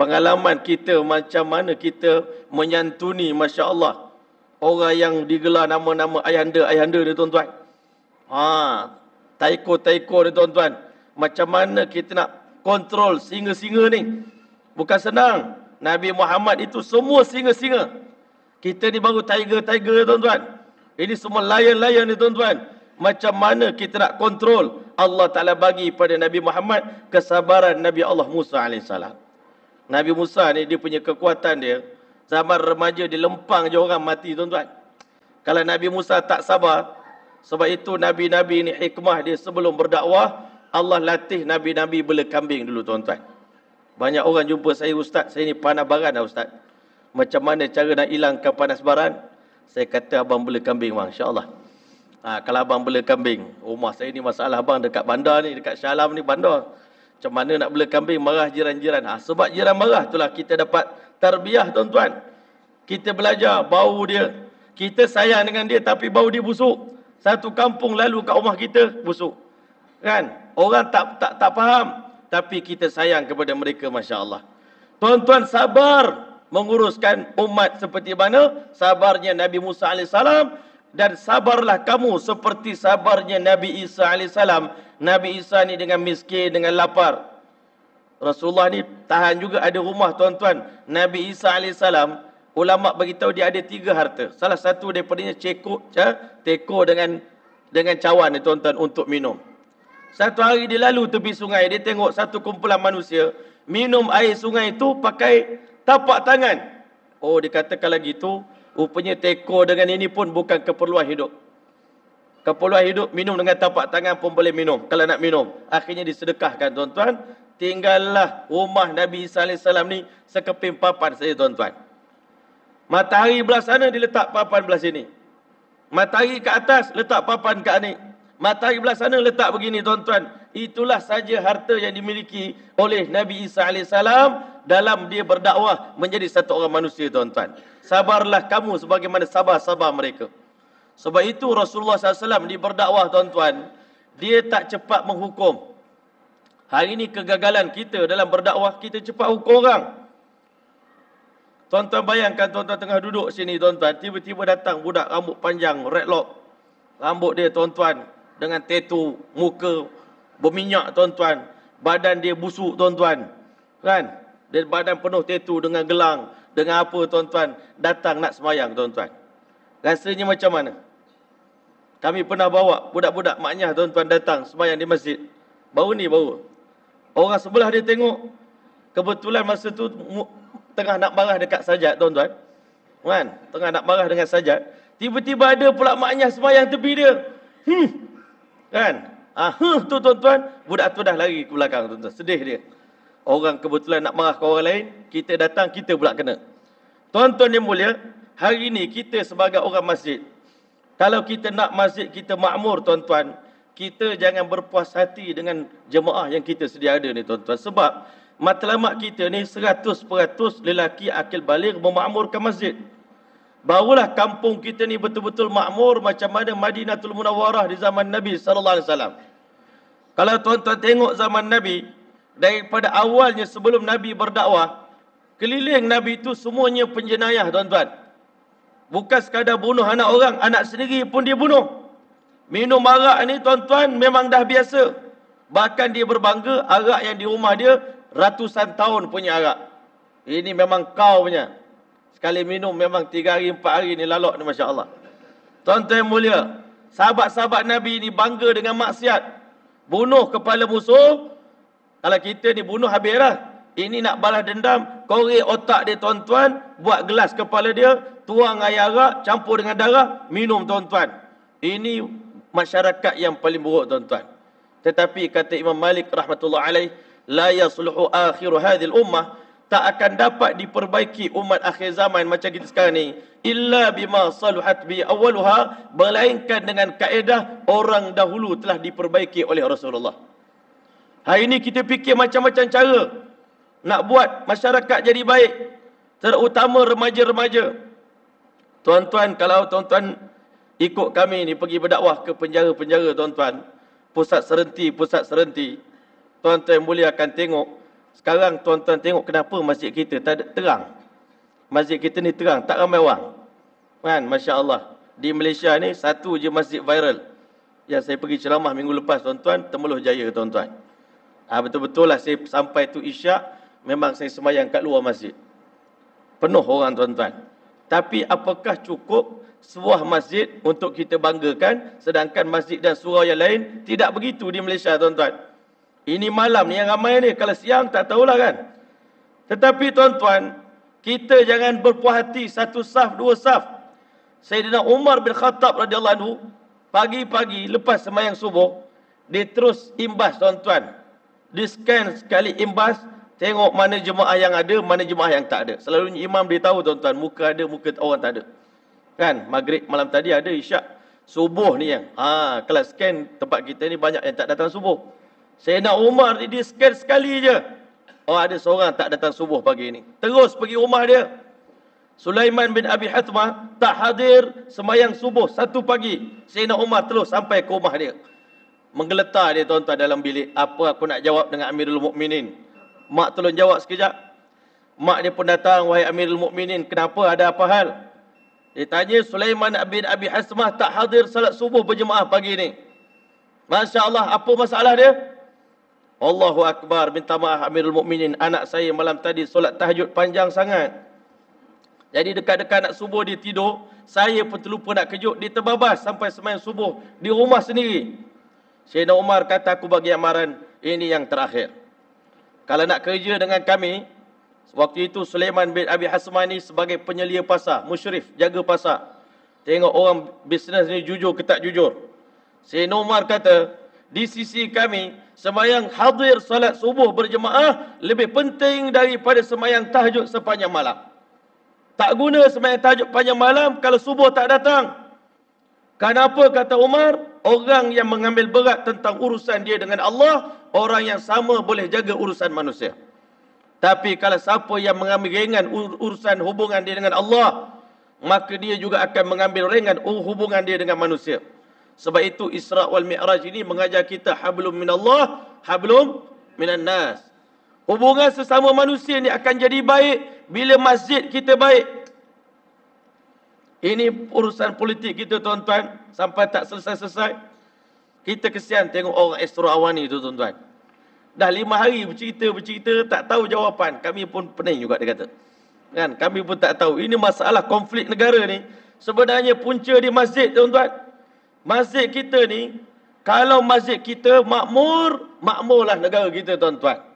[SPEAKER 1] Pengalaman kita macam mana kita menyantuni, Masya Allah, orang yang digelar nama-nama ayahanda-ayahanda ni, tuan-tuan. Taiko-taiko ni, tuan-tuan. Macam mana kita nak kontrol singa-singa ni. Bukan senang. Nabi Muhammad itu semua singa-singa. Kita ni baru tiger-tiger, tuan-tuan. Ini semua lion-lion ni, tuan-tuan. Macam mana kita nak kontrol? Allah Ta'ala bagi pada Nabi Muhammad kesabaran Nabi Allah Musa AS. Nabi Musa ni dia punya kekuatan dia. Zaman remaja dia lempang je orang mati, tuan-tuan. Kalau Nabi Musa tak sabar, sebab itu Nabi-Nabi ni hikmah dia sebelum berdakwah, Allah latih Nabi-Nabi bela kambing dulu, tuan-tuan. Banyak orang jumpa saya, ustaz, saya ni panas baran dah, ustaz. Macam mana cara nak hilangkan panas baran? Saya kata abang bela kambing, bang, insyaAllah. Kalau abang bela kambing, rumah saya ni masalah abang dekat bandar ni, dekat Shah Alam ni bandar. Macam mana nak bela kambing, marah jiran-jiran. Sebab jiran marah, itulah kita dapat tarbiyah, tuan-tuan. Kita belajar bau dia. Kita sayang dengan dia tapi bau dia busuk. Satu kampung lalu kat rumah kita busuk. Kan? Orang tak faham. Tapi kita sayang kepada mereka, Masya Allah. Tuan-tuan, sabar menguruskan umat seperti mana sabarnya Nabi Musa AS, dan sabarlah kamu seperti sabarnya Nabi Isa AS. Nabi Isa ni dengan miskin, dengan lapar. Rasulullah ni tahan juga ada rumah, tuan-tuan. Nabi Isa AS, ulama' beritahu dia ada 3 harta. Salah satu daripadanya teko dengan cawan ni, tuan-tuan, untuk minum. Satu hari dia lalu tepi sungai, dia tengok satu kumpulan manusia minum air sungai itu pakai tapak tangan. Oh, dia kata kalau gitu, rupanya teko dengan ini pun bukan keperluan hidup. Keperluan hidup, minum dengan tapak tangan pun boleh minum, kalau nak minum. Akhirnya disedekahkan, tuan-tuan. Tinggallah rumah Nabi Isa AS ni sekeping papan saja, tuan-tuan. Matahari belah sana, dia letak papan belah sini. Matahari ke atas, letak papan ke ni. Matahari belah sana, letak begini, tuan-tuan. Itulah saja harta yang dimiliki oleh Nabi Isa AS dalam dia berdakwah menjadi satu orang manusia, tuan-tuan. Sabarlah kamu sebagaimana sabar-sabar mereka. Sebab itu Rasulullah SAW dia berdakwah, tuan-tuan. Dia tak cepat menghukum. Hari ini kegagalan kita dalam berdakwah, kita cepat hukum orang. Tuan-tuan bayangkan, tuan-tuan tengah duduk sini, tuan-tuan. Tiba-tiba datang budak rambut panjang, redlock. Rambut dia, tuan-tuan, dengan tattoo, muka berminyak, tuan-tuan. Badan dia busuk, tuan-tuan. Kan? Dia badan penuh tattoo dengan gelang. Dengan apa, tuan-tuan? Datang nak semayang, tuan-tuan. Rasanya macam mana? Kami pernah bawa budak-budak maknyah, tuan-tuan, datang semayang di masjid. Baru. Orang sebelah dia tengok. Kebetulan masa tu tengah nak marah dekat sajad, tuan-tuan. Kan? Tengah nak marah dengan sajad. Tiba-tiba ada pula maknyah semayang tepi dia. Kan? Tu, tuan-tuan. Budak tu dah lari ke belakang, tuan-tuan. Sedih dia. Orang kebetulan nak marah ke orang lain. Kita datang, kita pula kena. Tuan-tuan yang mulia, hari ini kita sebagai orang masjid, Kalau kita nak masjid kita makmur, tuan-tuan, kita jangan berpuas hati dengan jemaah yang kita sedia ada ni, tuan-tuan. Sebab matlamat kita ni 100% lelaki akil baligh memakmurkan masjid. Barulah kampung kita ni betul-betul makmur macam mana Madinatul Munawwarah di zaman Nabi SAW. Kalau tuan-tuan tengok zaman Nabi, daripada awalnya sebelum Nabi berdakwah, keliling Nabi itu semuanya penjenayah, tuan-tuan. Bukan sekadar bunuh anak orang, anak sendiri pun dia bunuh. Minum arak ni, tuan-tuan, memang dah biasa. Bahkan dia berbangga, arak yang di rumah dia ratusan tahun punya arak. Ini memang kau punya. Sekali minum memang 3 hari 4 hari ni lalok ni, Masya Allah. Tuan-tuan yang mulia, sahabat-sahabat Nabi ni bangga dengan maksiat. Bunuh kepala musuh. Kalau kita ni bunuh habis lah. Ini nak balas dendam, korek otak dia, tuan-tuan, buat gelas kepala dia, tuang air arak, campur dengan darah, minum, tuan-tuan. Ini masyarakat yang paling buruk, tuan-tuan. Tetapi kata Imam Malik rahmatullah alaih, la yasluhu akhiru hadhil ummah, tak akan dapat diperbaiki umat akhir zaman macam kita sekarang ni illa bima saluhat bi awwaluha, melainkan dengan kaedah orang dahulu telah diperbaiki oleh Rasulullah. Hari ini kita fikir macam-macam cara nak buat masyarakat jadi baik, terutama remaja-remaja. Tuan-tuan, kalau tuan-tuan ikut kami ni pergi berdakwah ke penjara-penjara, tuan-tuan, pusat serenti, tuan-tuan mulia akan tengok. Sekarang tuan-tuan tengok kenapa masjid kita tak ada terang. Masjid kita ni terang, tak ramai orang. Kan, Masya Allah. Di Malaysia ni satu je masjid viral yang saya pergi ceramah minggu lepas, tuan-tuan, Temeloh Jaya, tuan-tuan. Betul-betul lah saya sampai tu isyak, memang saya sembahyang kat luar masjid. Penuh orang, tuan-tuan. Tapi apakah cukup sebuah masjid untuk kita banggakan, sedangkan masjid dan surau yang lain tidak begitu di Malaysia, tuan-tuan. Ini malam ni yang ramai ni, kalau siang tak tahulah kan. Tetapi tuan-tuan, kita jangan berpuas hati satu saf, dua saf. Sayyidina Umar bin Khattab radhiyallahu anhu, pagi-pagi lepas sembahyang subuh, dia terus imbas, tuan-tuan. Dia scan sekali imbas, tengok mana jemaah yang ada, mana jemaah yang tak ada. Selalunya imam dia tahu, tuan-tuan, muka ada, muka orang tak ada. Kan, maghrib malam tadi ada, isyak, subuh ni yang. Kalau scan tempat kita ni banyak yang tak datang subuh. Sayyidina Umar dia scan sekali je. Ada seorang tak datang subuh pagi ni. Terus pergi rumah dia. Sulaiman bin Abi Hathmah tak hadir sembahyang subuh 1 pagi. Sayyidina Umar terus sampai ke rumah dia. Menggeletar dia, tuan-tuan, dalam bilik. Apa aku nak jawab dengan Amirul Mukminin? Mak tolong jawab sekejap. Mak dia pun datang, wahai Amirul Mukminin, kenapa, ada apa hal? Dia tanya, Sulaiman bin Abi Hathmah tak hadir salat subuh berjemaah pagi ni. Masya Allah, apa masalah dia? Allahu Akbar, minta maaf Amirul Mukminin, anak saya malam tadi solat tahajud panjang sangat. Jadi dekat-dekat nak subuh dia tidur, saya pun terlupa nak kejut, dia terbabas sampai sembahyang subuh di rumah sendiri. Sayyidina Umar kata, aku bagi amaran, ini yang terakhir. Kalau nak kerja dengan kami, waktu itu Sulaiman bin Abi Hathmah ni sebagai penyelia pasar, musyrif, jaga pasar. Tengok orang bisnes ni jujur ke tak jujur. Sayyidina Umar kata, di sisi kami, sembahyang hadir salat subuh berjemaah lebih penting daripada sembahyang tahajud sepanjang malam. Tak guna sembahyang tahajud panjang malam kalau subuh tak datang. Kenapa, kata Umar? Orang yang mengambil berat tentang urusan dia dengan Allah, orang yang sama boleh jaga urusan manusia. Tapi kalau siapa yang mengambil ringan urusan hubungan dia dengan Allah, maka dia juga akan mengambil ringan hubungan dia dengan manusia. Sebab itu Isra wal Mi'raj ini mengajar kita hablum minallah, hablum minan nas. Hubungan sesama manusia ni akan jadi baik bila masjid kita baik. Ini urusan politik kita, tuan-tuan, sampai tak selesai-selesai. Kita kesian tengok orang Astro Awani tu, tuan-tuan. Dah 5 hari bercerita, tak tahu jawapan. Kami pun pening juga, dia kata. Kan, kami pun tak tahu. Ini masalah konflik negara ni. Sebenarnya punca di masjid, tuan-tuan. Masjid kita ni, kalau masjid kita makmur, makmurlah negara kita, tuan-tuan.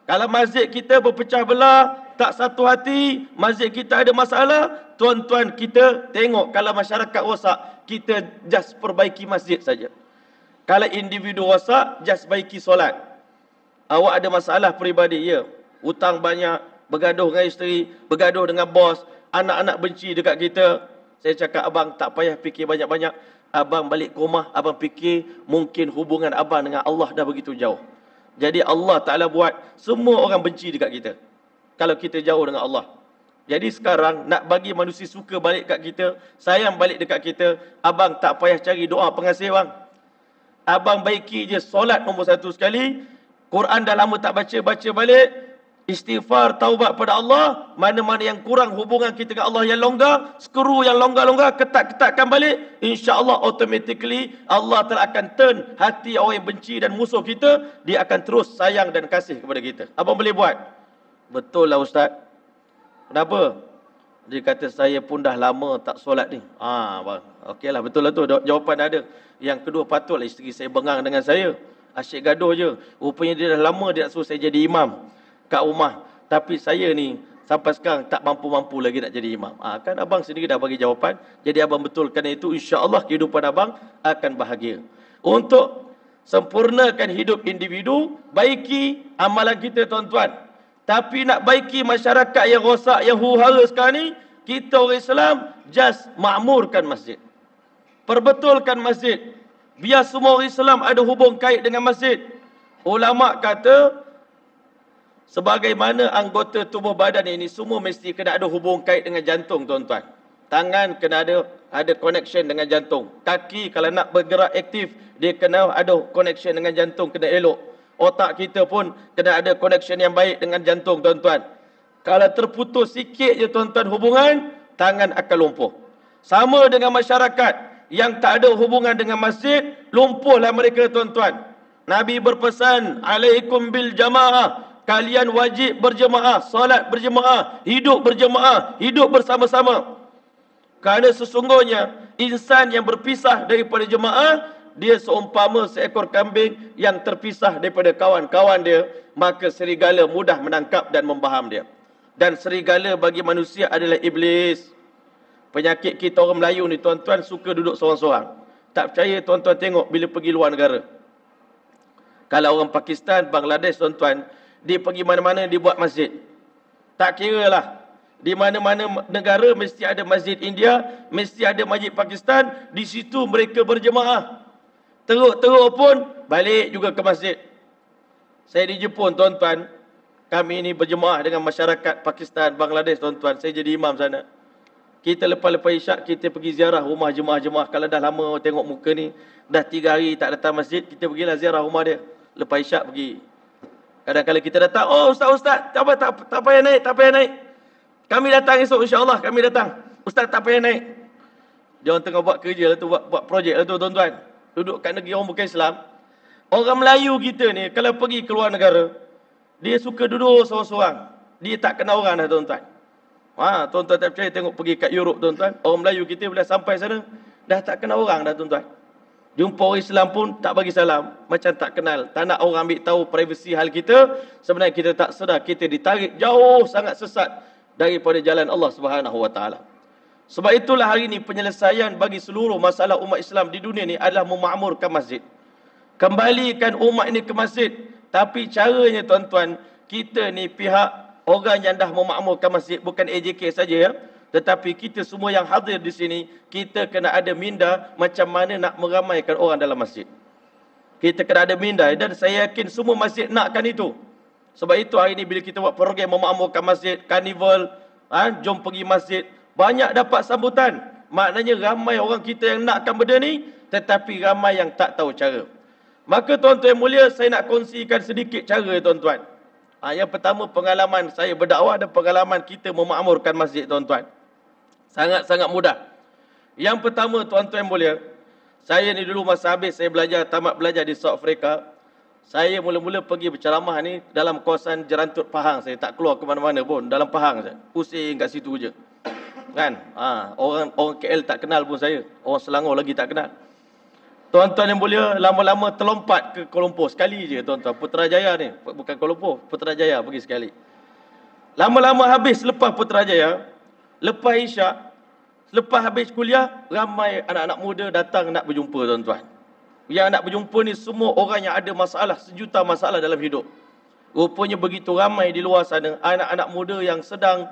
[SPEAKER 1] Kalau masjid kita berpecah belah, tak satu hati, masjid kita ada masalah, tuan-tuan, kita tengok kalau masyarakat rosak, kita just perbaiki masjid saja. Kalau individu rosak, just baiki solat. Awak ada masalah peribadi, ya. Hutang banyak, bergaduh dengan isteri, bergaduh dengan bos, anak-anak benci dekat kita. Saya cakap, abang tak payah fikir banyak-banyak. Abang balik ke rumah, abang fikir mungkin hubungan abang dengan Allah dah begitu jauh. Jadi Allah Ta'ala buat semua orang benci dekat kita kalau kita jauh dengan Allah. Jadi sekarang nak bagi manusia suka balik kat kita, sayang balik dekat kita, abang tak payah cari doa pengasih bang. Abang baiki je solat nombor 1 sekali, Quran dah lama tak baca, baca balik, istighfar, taubat pada Allah. Mana-mana yang kurang hubungan kita dengan Allah yang longgar, skru yang longgar-longgar, ketat-ketatkan balik, insya-Allah automatically Allah telah akan turn hati orang yang benci dan musuh kita, dia akan terus sayang dan kasih kepada kita. Abang boleh buat? Betul lah Ustaz. Kenapa? Dia kata, saya pun dah lama tak solat ni. Bang. Okeylah, betul lah tu. Jawapan ada. Yang kedua, patutlah isteri saya bengang dengan saya. Asyik gaduh je. Rupanya dia dah lama dia nak suruh saya jadi imam kat rumah. Tapi saya ni sampai sekarang tak mampu-mampu lagi nak jadi imam. Kan abang sendiri dah bagi jawapan. Jadi abang betulkan itu, insya-Allah kehidupan abang akan bahagia. Untuk sempurnakan hidup individu, baiki amalan kita tuan-tuan. Tapi nak baiki masyarakat yang rosak, yang huru-hara sekarang ni, kita orang Islam just makmurkan masjid. Perbetulkan masjid. Biar semua orang Islam ada hubung kait dengan masjid. Ulama kata, sebagaimana anggota tubuh badan ini semua mesti kena ada hubung kait dengan jantung tuan-tuan. Tangan kena ada connection dengan jantung. Kaki kalau nak bergerak aktif, dia kena ada connection dengan jantung, kena elok. Otak kita pun kena ada connection yang baik dengan jantung tuan-tuan. Kalau terputus sikit je tuan-tuan hubungan, tangan akan lumpuh. Sama dengan masyarakat yang tak ada hubungan dengan masjid, lumpuhlah mereka tuan-tuan. Nabi berpesan, alaikum bil jamaah. Kalian wajib berjemaah, solat berjemaah, hidup bersama-sama. Kerana sesungguhnya insan yang berpisah daripada jemaah, dia seumpama seekor kambing yang terpisah daripada kawan-kawan dia, maka serigala mudah menangkap dan membaham dia. Dan serigala bagi manusia adalah iblis. Penyakit kita orang Melayu ni tuan-tuan, suka duduk seorang-seorang. Tak percaya tuan-tuan tengok bila pergi luar negara. Kalau orang Pakistan, Bangladesh tuan-tuan, dia pergi mana-mana dia buat masjid. Tak kira lah. Di mana-mana negara mesti ada masjid India, mesti ada masjid Pakistan, di situ mereka berjemaah. Teruk-teruk pun balik juga ke masjid. Saya di Jepun tuan-tuan, kami ini berjemaah dengan masyarakat Pakistan, Bangladesh tuan-tuan. Saya jadi imam sana. Kita lepas-lepas isyak, kita pergi ziarah rumah jemaah-jemaah. Kalau dah lama tengok muka ni, dah 3 hari tak datang masjid, kita pergilah ziarah rumah dia. Lepas isyak pergi. Kadang-kadang kita datang, oh ustaz, tak payah naik. Kami datang esok, insya-Allah kami datang. Ustaz tak payah naik. Dia orang tengah buat kerja lah tu, buat projek lah tu tuan-tuan. Duduk kat negeri orang bukan Islam. Orang Melayu kita ni, kalau pergi keluar negara, dia suka duduk seorang-seorang. Dia tak kenal orang dah tuan-tuan. Tuan-tuan tak percaya, tengok pergi kat Europe tuan-tuan. Orang Melayu kita bila sampai sana, dah tak kenal orang dah tuan-tuan. Jumpa orang Islam pun tak bagi salam. Macam tak kenal. Tak nak orang ambil tahu privasi hal kita. Sebenarnya kita tak sedar, kita ditarik jauh sangat sesat daripada jalan Allah Subhanahu Wa Taala. Sebab itulah hari ini penyelesaian bagi seluruh masalah umat Islam di dunia ni adalah memakmurkan masjid. Kembalikan umat ini ke masjid. Tapi caranya tuan-tuan, kita ni pihak orang yang dah memakmurkan masjid, bukan AJK saja ya. Tetapi kita semua yang hadir di sini, kita kena ada minda macam mana nak meramaikan orang dalam masjid. Kita kena ada minda dan saya yakin semua masjid nakkan itu. Sebab itu hari ini bila kita buat program memakmurkan masjid, karnival, jom pergi masjid, banyak dapat sambutan. Maknanya ramai orang kita yang nakkan benda ni, tetapi ramai yang tak tahu cara. Maka tuan-tuan yang mulia, saya nak kongsikan sedikit cara tuan-tuan. Yang pertama, pengalaman saya berdakwah dan pengalaman kita memakmurkan masjid tuan-tuan. Sangat-sangat mudah. Yang pertama tuan-tuan yang mulia, saya ni dulu masa habis saya tamat belajar di South Africa. Saya mula-mula pergi berceramah ni dalam kawasan Jerantut Pahang. Saya tak keluar ke mana-mana pun, dalam Pahang saja. Pusing kat situ je. Kan? Orang KL tak kenal pun saya. Orang Selangor lagi tak kenal. Tuan-tuan yang mulia, lama-lama terlompat ke Kuala Lumpur. Sekali je tuan-tuan. Putrajaya ni. Bukan Kuala Lumpur. Putrajaya pergi sekali. Lama-lama habis lepas Putrajaya. Lepas isyak. Lepas habis kuliah. Ramai anak-anak muda datang nak berjumpa tuan-tuan. Yang nak berjumpa ni semua orang yang ada masalah. Sejuta masalah dalam hidup. Rupanya begitu ramai di luar sana. Anak-anak muda yang sedang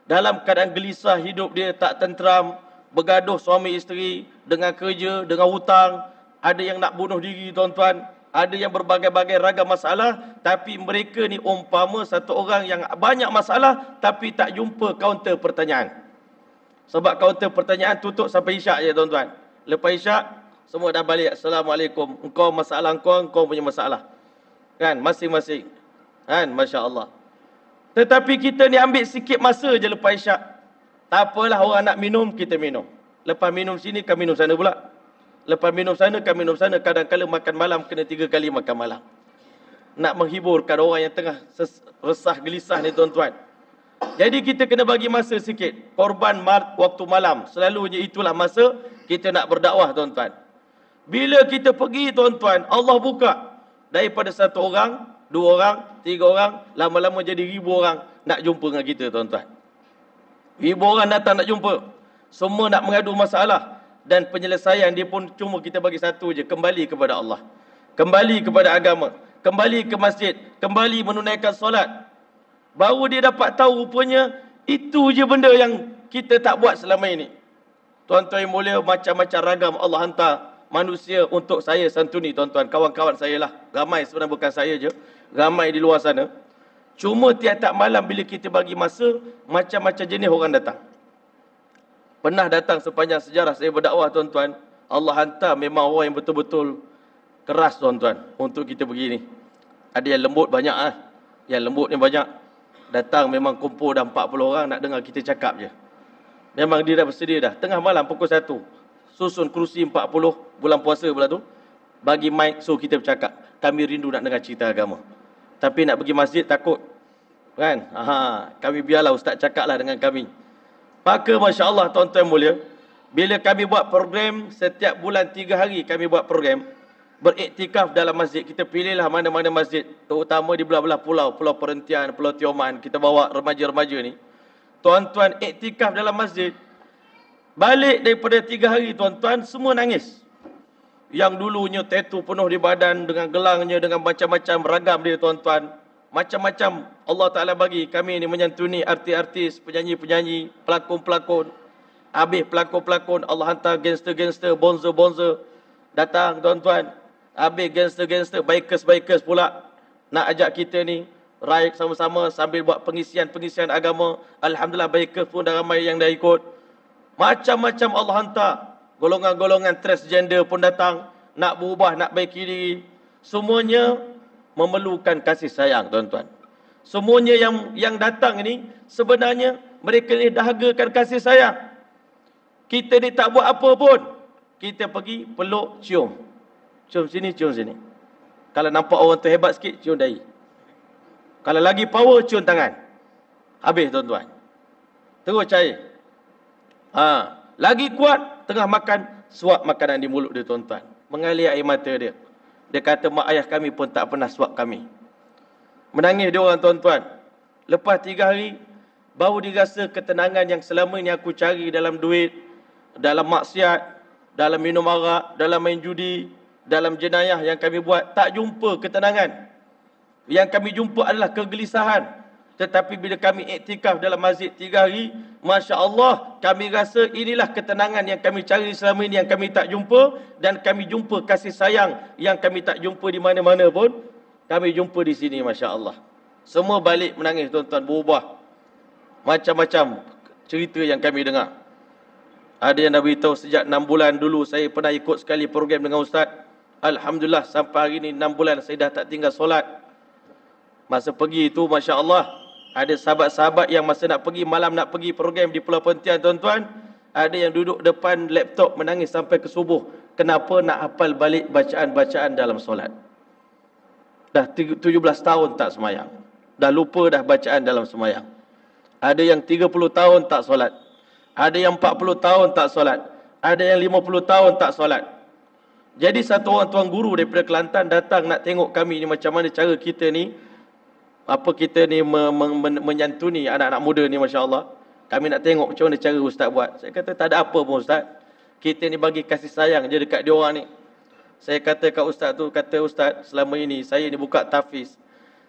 [SPEAKER 1] dalam keadaan gelisah. Hidup dia tak tenteram. bergaduh suami isteri dengan kerja, dengan hutang, ada yang nak bunuh diri tuan-tuan, ada yang berbagai-bagai ragam masalah, tapi mereka ni umpama satu orang yang banyak masalah tapi tak jumpa kaunter pertanyaan. Sebab kaunter pertanyaan tutup sampai isyak je tuan-tuan. Lepas isyak, semua dah balik. Assalamualaikum. Engkau masalah engkau punya masalah. Kan, masing-masing. Kan, Masya Allah. Tetapi kita ni ambil sikit masa je lepas isyak. Tak apalah, orang nak minum, kita minum. Lepas minum sini, kami minum sana pula. Lepas minum sana, kami minum sana. Kadang-kadang makan malam, kena 3 kali makan malam. Nak menghiburkan orang yang tengah resah, gelisah ni tuan-tuan. Jadi kita kena bagi masa sikit. Korban waktu malam. Selalunya itulah masa kita nak berdakwah tuan-tuan. Bila kita pergi tuan-tuan, Allah buka. Daripada 1 orang, 2 orang, 3 orang, lama-lama jadi 1000 orang nak jumpa dengan kita tuan-tuan. 1000 orang datang nak jumpa. Semua nak mengadu masalah. Dan penyelesaian dia pun cuma kita bagi satu je. Kembali kepada Allah. Kembali kepada agama. Kembali ke masjid. Kembali menunaikan solat. Baru dia dapat tahu rupanya itu je benda yang kita tak buat selama ini. Tuan-tuan yang mulia, macam-macam ragam Allah hantar manusia untuk saya santuni tuan-tuan. Kawan-kawan saya lah. Ramai sebenarnya, bukan saya je. Ramai di luar sana. Cuma tiap-tiap malam bila kita bagi masa, macam-macam jenis orang datang. Pernah datang sepanjang sejarah saya berdakwah tuan-tuan. Allah hantar memang orang yang betul-betul keras tuan-tuan untuk kita begini. Ada yang lembut banyak ah. Yang lembut ni banyak. Datang memang kumpul dah 40 orang nak dengar kita cakap je. Memang dia dah bersedia dah. Tengah malam pukul 1. Susun kerusi 40 bulan puasa pula tu. Bagi mic so kita bercakap. Kami rindu nak dengar cerita agama. Tapi nak pergi masjid takut. Kan? Kami biarlah ustaz cakaplah dengan kami. Maka Masya Allah tuan-tuan mulia. Bila kami buat program setiap bulan 3 hari kami buat program. Beriktikaf dalam masjid. Kita pilihlah mana-mana masjid. Terutama di belah-belah pulau. Pulau Perhentian, Pulau Tioman. Kita bawa remaja-remaja ni. Tuan-tuan iktikaf dalam masjid. Balik daripada 3 hari tuan-tuan, semua nangis. Yang dulunya tattoo penuh di badan. Dengan gelangnya, dengan macam-macam ragam dia tuan-tuan. Macam-macam Allah Ta'ala bagi kami ni menyantuni artis-artis, penyanyi-penyanyi, pelakon-pelakon. Habis pelakon-pelakon, Allah hantar gangster-gangster, bonzer-bonzer. Datang tuan-tuan. Habis gangster-gangster, bikers-bikers pula nak ajak kita ni ride sama-sama sambil buat pengisian-pengisian agama. Alhamdulillah bikers pun dah ramai yang dah ikut. Macam-macam Allah hantar. Golongan-golongan transgender pun datang. Nak berubah, nak baiki diri. Semuanya memerlukan kasih sayang tuan-tuan. Semuanya yang datang ni sebenarnya mereka ni dahagakan kasih sayang. Kita ni tak buat apa pun. Kita pergi peluk, cium. Cium sini, cium sini. Kalau nampak orang tu hebat sikit, cium dahi. Kalau lagi power, cium tangan. Habis tuan-tuan. Terus cair. Lagi kuat, tengah makan, suap makanan di mulut dia tuan-tuan. Mengalir air mata dia. Dia kata mak ayah kami pun tak pernah suap kami. Menangis dia orang tuan-tuan. Lepas 3 hari, baru dirasa ketenangan yang selama ini aku cari dalam duit, dalam maksiat, dalam minum arak, dalam main judi, dalam jenayah yang kami buat. Tak jumpa ketenangan. Yang kami jumpa adalah kegelisahan. Tetapi bila kami iktikaf dalam masjid 3 hari, Masya Allah, kami rasa inilah ketenangan yang kami cari selama ini, yang kami tak jumpa. Dan kami jumpa kasih sayang yang kami tak jumpa di mana-mana pun. Kami jumpa di sini, Masya Allah. Semua balik menangis tuan-tuan, berubah. Macam-macam cerita yang kami dengar. Ada yang dah beritahu sejak 6 bulan dulu saya pernah ikut sekali program dengan Ustaz. Alhamdulillah sampai hari ini 6 bulan saya dah tak tinggal solat. Masa pergi itu Masya Allah, ada sahabat-sahabat yang masa nak pergi, malam nak pergi program di Pulau Perhentian tuan-tuan. Ada yang duduk depan laptop menangis sampai ke subuh. Kenapa nak hafal balik bacaan-bacaan dalam solat. Dah 17 tahun tak semayang. Dah lupa dah bacaan dalam semayang. Ada yang 30 tahun tak solat. Ada yang 40 tahun tak solat. Ada yang 50 tahun tak solat. Jadi satu orang tuan guru daripada Kelantan datang nak tengok kami ni macam mana cara kita ni, apa kita ni menyantuni anak-anak muda ni, Masya Allah. Kami nak tengok macam mana cara Ustaz buat. Saya kata tak ada apa pun Ustaz. Kita ni bagi kasih sayang je dekat dia orang ni. Saya kata kat Ustaz tu, kata Ustaz, selama ini saya ni buka tahfiz.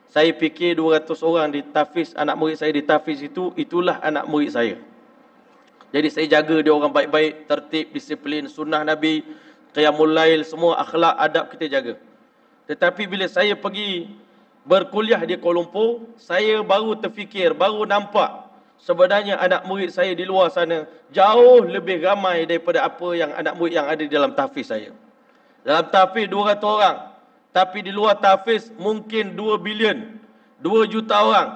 [SPEAKER 1] Saya fikir 200 orang di tahfiz, anak murid saya di tahfiz itu, itulah anak murid saya. Jadi saya jaga dia orang baik-baik, tertib, disiplin, sunnah Nabi, qiyamul lail, semua akhlak, adab kita jaga. Tetapi bila saya pergi berkuliah di Kuala Lumpur, saya baru terfikir, baru nampak sebenarnya anak murid saya di luar sana jauh lebih ramai daripada apa yang anak murid yang ada di dalam tahfiz saya. Dalam tahfiz 200 orang, tapi di luar tahfiz mungkin 2 bilion, 2 juta orang.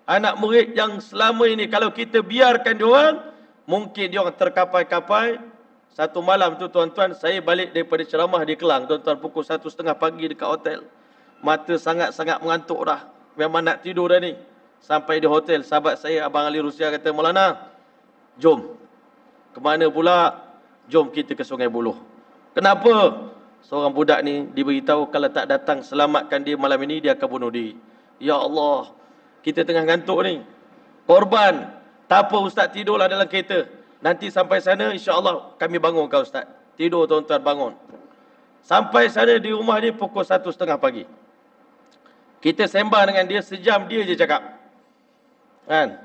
[SPEAKER 1] Anak murid yang selama ini kalau kita biarkan dia orang, mungkin dia orang terkapai-kapai. Satu malam tu tuan-tuan, saya balik daripada ceramah di Kelang, tuan-tuan, pukul 1:30 pagi dekat hotel. Mata sangat-sangat mengantuk dah. Memang nak tidur dah ni. Sampai di hotel, sahabat saya Abang Ali Rusia kata, "Maulana, jom." "Ke mana pula?" "Jom kita ke Sungai Buloh." "Kenapa?" Seorang budak ni diberitahu kalau tak datang selamatkan dia malam ini, dia akan bunuh diri. Ya Allah, kita tengah ngantuk ni. Korban. Tak apa ustaz, tidurlah dalam kereta. Nanti sampai sana insya-Allah kami bangun kau ustaz. Tidur tuan-tuan, bangun. Sampai sana di rumah dia pukul 1:30 pagi. Kita sembang dengan dia sejam, dia je cakap. Kan?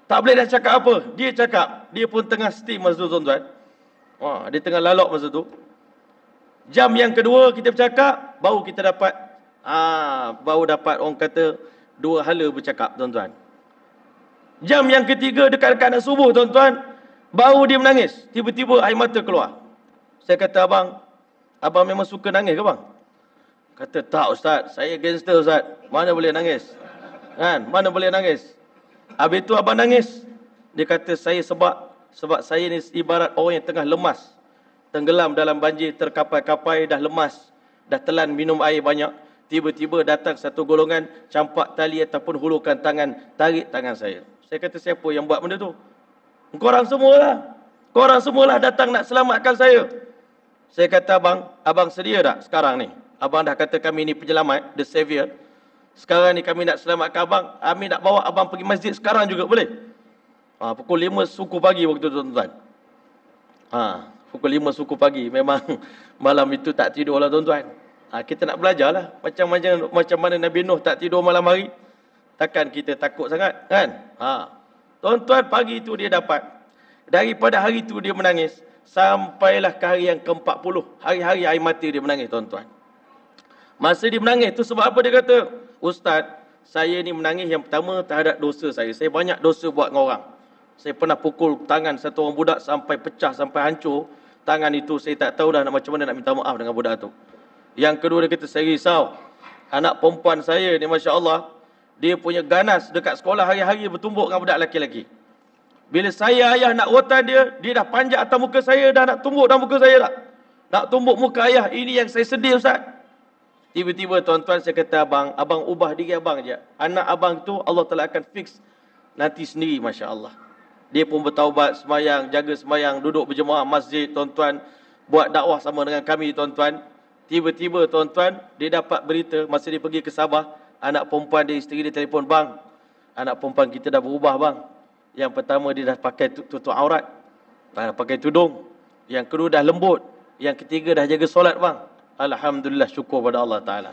[SPEAKER 1] Tak boleh dah cakap apa. Dia cakap. Dia pun tengah steam masa tu tuan-tuan. Wah, dia tengah lalok masa tu. Jam yang kedua kita bercakap, baru kita dapat orang kata 2 hala bercakap tuan-tuan. Jam yang ketiga dekat-dekat nak subuh tuan-tuan, baru dia menangis. Tiba-tiba air mata keluar. Saya kata, abang memang suka nangis ke bang? Kata, tak ustaz, saya gangster ustaz. Mana boleh nangis? Kan? Mana boleh nangis? Habis tu abang nangis. Dia kata, sebab saya ni ibarat orang yang tengah lemas. Tenggelam dalam banjir, terkapai-kapai, dah lemas. Dah telan minum air banyak. Tiba-tiba datang satu golongan, campak tali ataupun hulurkan tangan, tarik tangan saya. Saya kata, siapa yang buat benda tu? Korang semualah. Korang semualah datang nak selamatkan saya. Saya kata, abang sedia tak sekarang ni? Abang dah kata kami ni penyelamat, the savior. Sekarang ni kami nak selamatkan abang. Kami nak bawa abang pergi masjid sekarang juga boleh? Pukul 5 suku pagi waktu tu tuan-tuan. Pukul 5 suku pagi. Memang malam itu tak tidur lah tuan-tuan. Kita nak belajar lah. Macam mana Nabi Nuh tak tidur malam hari. Takkan kita takut sangat kan? Tuan-tuan, pagi itu dia dapat. Daripada hari itu dia menangis. Sampailah ke hari yang ke-40. Hari-hari air mata dia menangis tuan-tuan. Masa dia menangis tu sebab apa dia kata? Ustaz, saya ni menangis yang pertama terhadap dosa saya. Saya banyak dosa buat dengan orang. Saya pernah pukul tangan satu orang budak sampai pecah, sampai hancur. Tangan itu saya tak tahu dah macam mana nak minta maaf dengan budak tu. Yang kedua dia kata, saya risau. Anak perempuan saya ni Masya Allah, dia punya ganas dekat sekolah hari-hari bertumbuk dengan budak lelaki-lelaki. Bila saya ayah nak rotan dia dah panjat atas muka saya, dah nak tumbuk dalam muka saya tak. Nak tumbuk muka ayah, ini yang saya sedih Ustaz. Tiba-tiba tuan-tuan saya kata, abang ubah diri abang je. Anak abang tu Allah Ta'ala akan fix nanti sendiri Masya Allah. Dia pun bertaubat, semayang, jaga semayang, duduk berjemaah masjid tuan-tuan. Buat dakwah sama dengan kami tuan-tuan. Tiba-tiba tuan-tuan, dia dapat berita masa dia pergi ke Sabah. Anak perempuan dia, isteri dia telefon, bang, anak perempuan kita dah berubah bang. Yang pertama dia dah pakai tutup aurat, pakai tudung. Yang kedua dah lembut. Yang ketiga dah jaga solat bang. Alhamdulillah, syukur pada Allah Ta'ala.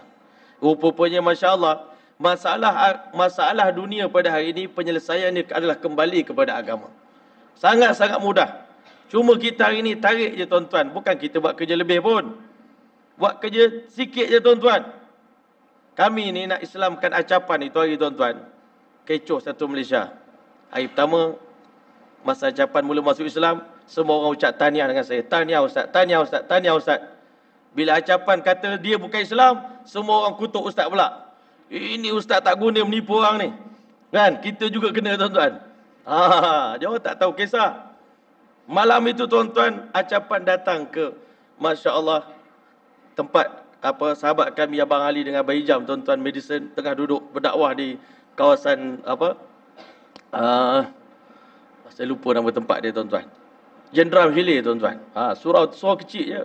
[SPEAKER 1] Rupanya Masya Allah, masalah dunia pada hari ini, penyelesaiannya adalah kembali kepada agama. Sangat-sangat mudah. Cuma kita hari ini tarik je tuan-tuan. Bukan kita buat kerja lebih pun. Buat kerja sikit je tuan-tuan. Kami ni nak Islamkan Acapan itu hari tuan-tuan. Kecoh satu Malaysia. Hari pertama, masa Acapan mula masuk Islam, semua orang ucap tahniah dengan saya. Tahniah Ustaz, tahniah Ustaz, tahniah Ustaz. Bila Acapan kata dia bukan Islam, semua orang kutuk Ustaz pula. Ini Ustaz tak guna menipu orang ni. Kan? Kita juga kena tuan-tuan. Dia orang tak tahu kisah. Malam itu tuan-tuan, Acapan datang ke, Masya Allah, tempat sahabat kami Abang Ali dengan Abang Ijam, tuan-tuan, medicine, tengah duduk berdakwah di kawasan saya lupa nama tempat dia tuan-tuan. Jenderal Hilir tuan-tuan. Surau kecil je.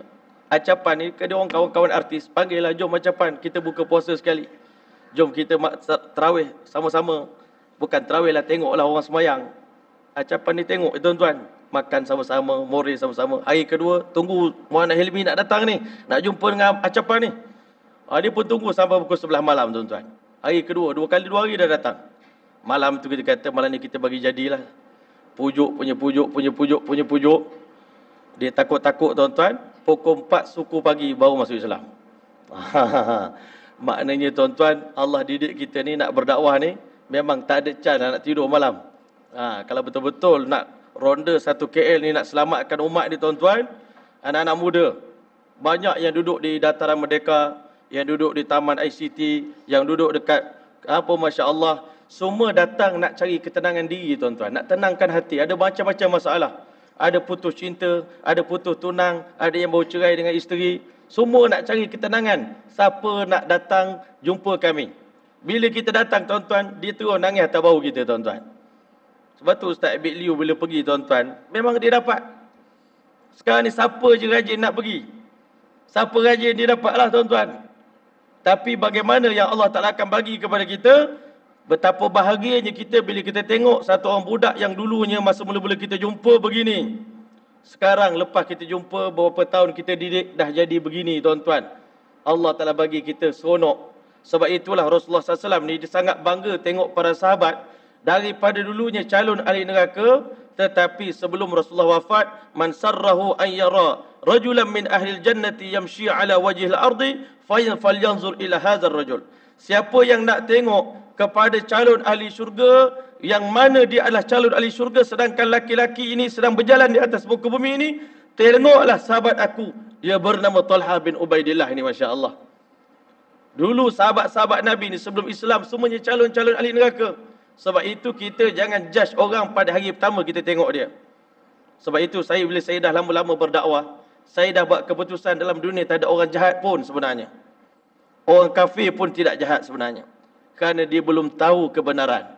[SPEAKER 1] Acapan ni, dia orang kawan-kawan artis, panggillah, jom Acapan, kita buka puasa sekali. Jom kita terawih sama-sama. Bukan terawih lah, tengoklah orang semayang. Acapan ni tengok tuan-tuan. Makan sama-sama, more sama-sama. Hari kedua, tunggu Muhammad Hilmi nak datang ni. Nak jumpa dengan Acapan ni. Dia pun tunggu sampai pukul 11 malam tuan-tuan. Hari kedua, 2 hari dah datang. Malam tu kita kata, malam ni kita bagi jadilah. Pujuk punya pujuk. Dia takut-takut tuan-tuan, pukul 4 suku pagi baru masuk Islam. Maknanya tuan-tuan, Allah didik kita ni nak berdakwah ni, memang tak ada chance nak tidur malam. Kalau betul-betul nak ronda 1 KL ni, nak selamatkan umat ni tuan-tuan, anak-anak muda, banyak yang duduk di Dataran Merdeka, yang duduk di Taman ICT, yang duduk dekat Masya Allah, semua datang nak cari ketenangan diri tuan-tuan, nak tenangkan hati. Ada macam-macam masalah. Ada putus cinta, ada putus tunang, ada yang baru cerai dengan isteri. Semua nak cari ketenangan. Siapa nak datang jumpa kami? Bila kita datang tuan-tuan, dia terus nangis atas bahu kita tuan-tuan. Sebab tu Ustaz Abid Liu bila pergi tuan-tuan, memang dia dapat. Sekarang ni siapa je rajin nak pergi? Siapa rajin dia dapatlah tuan-tuan. Tapi bagaimana yang Allah Ta'ala akan bagi kepada kita, betapa bahagianya kita bila kita tengok satu orang budak yang dulunya masa mula-mula kita jumpa begini. Sekarang lepas kita jumpa beberapa tahun kita didik, dah jadi begini tuan-tuan. Allah Ta'ala bagi kita seronok. Sebab itulah Rasulullah SAW ni dia sangat bangga tengok para sahabat. Daripada dulunya calon ahli neraka, tetapi sebelum Rasulullah wafat, man sarrahu an yara rajulan min ahli jannati yamshi ala wajhil ardi falyanzur ila hadzal rajul. Siapa yang nak tengok kepada calon ahli syurga, yang mana dia adalah calon ahli syurga, sedangkan laki-laki ini sedang berjalan di atas muka bumi ini, tengoklah sahabat aku, dia bernama Talha bin Ubaidillah ini, Masya Allah. Dulu sahabat-sahabat Nabi ni sebelum Islam semuanya calon-calon ahli neraka. Sebab itu kita jangan judge orang pada hari pertama kita tengok dia. Sebab itu bila saya dah lama-lama berdakwah, saya dah buat keputusan dalam dunia tak ada orang jahat pun sebenarnya. Orang kafir pun tidak jahat sebenarnya. Kerana dia belum tahu kebenaran.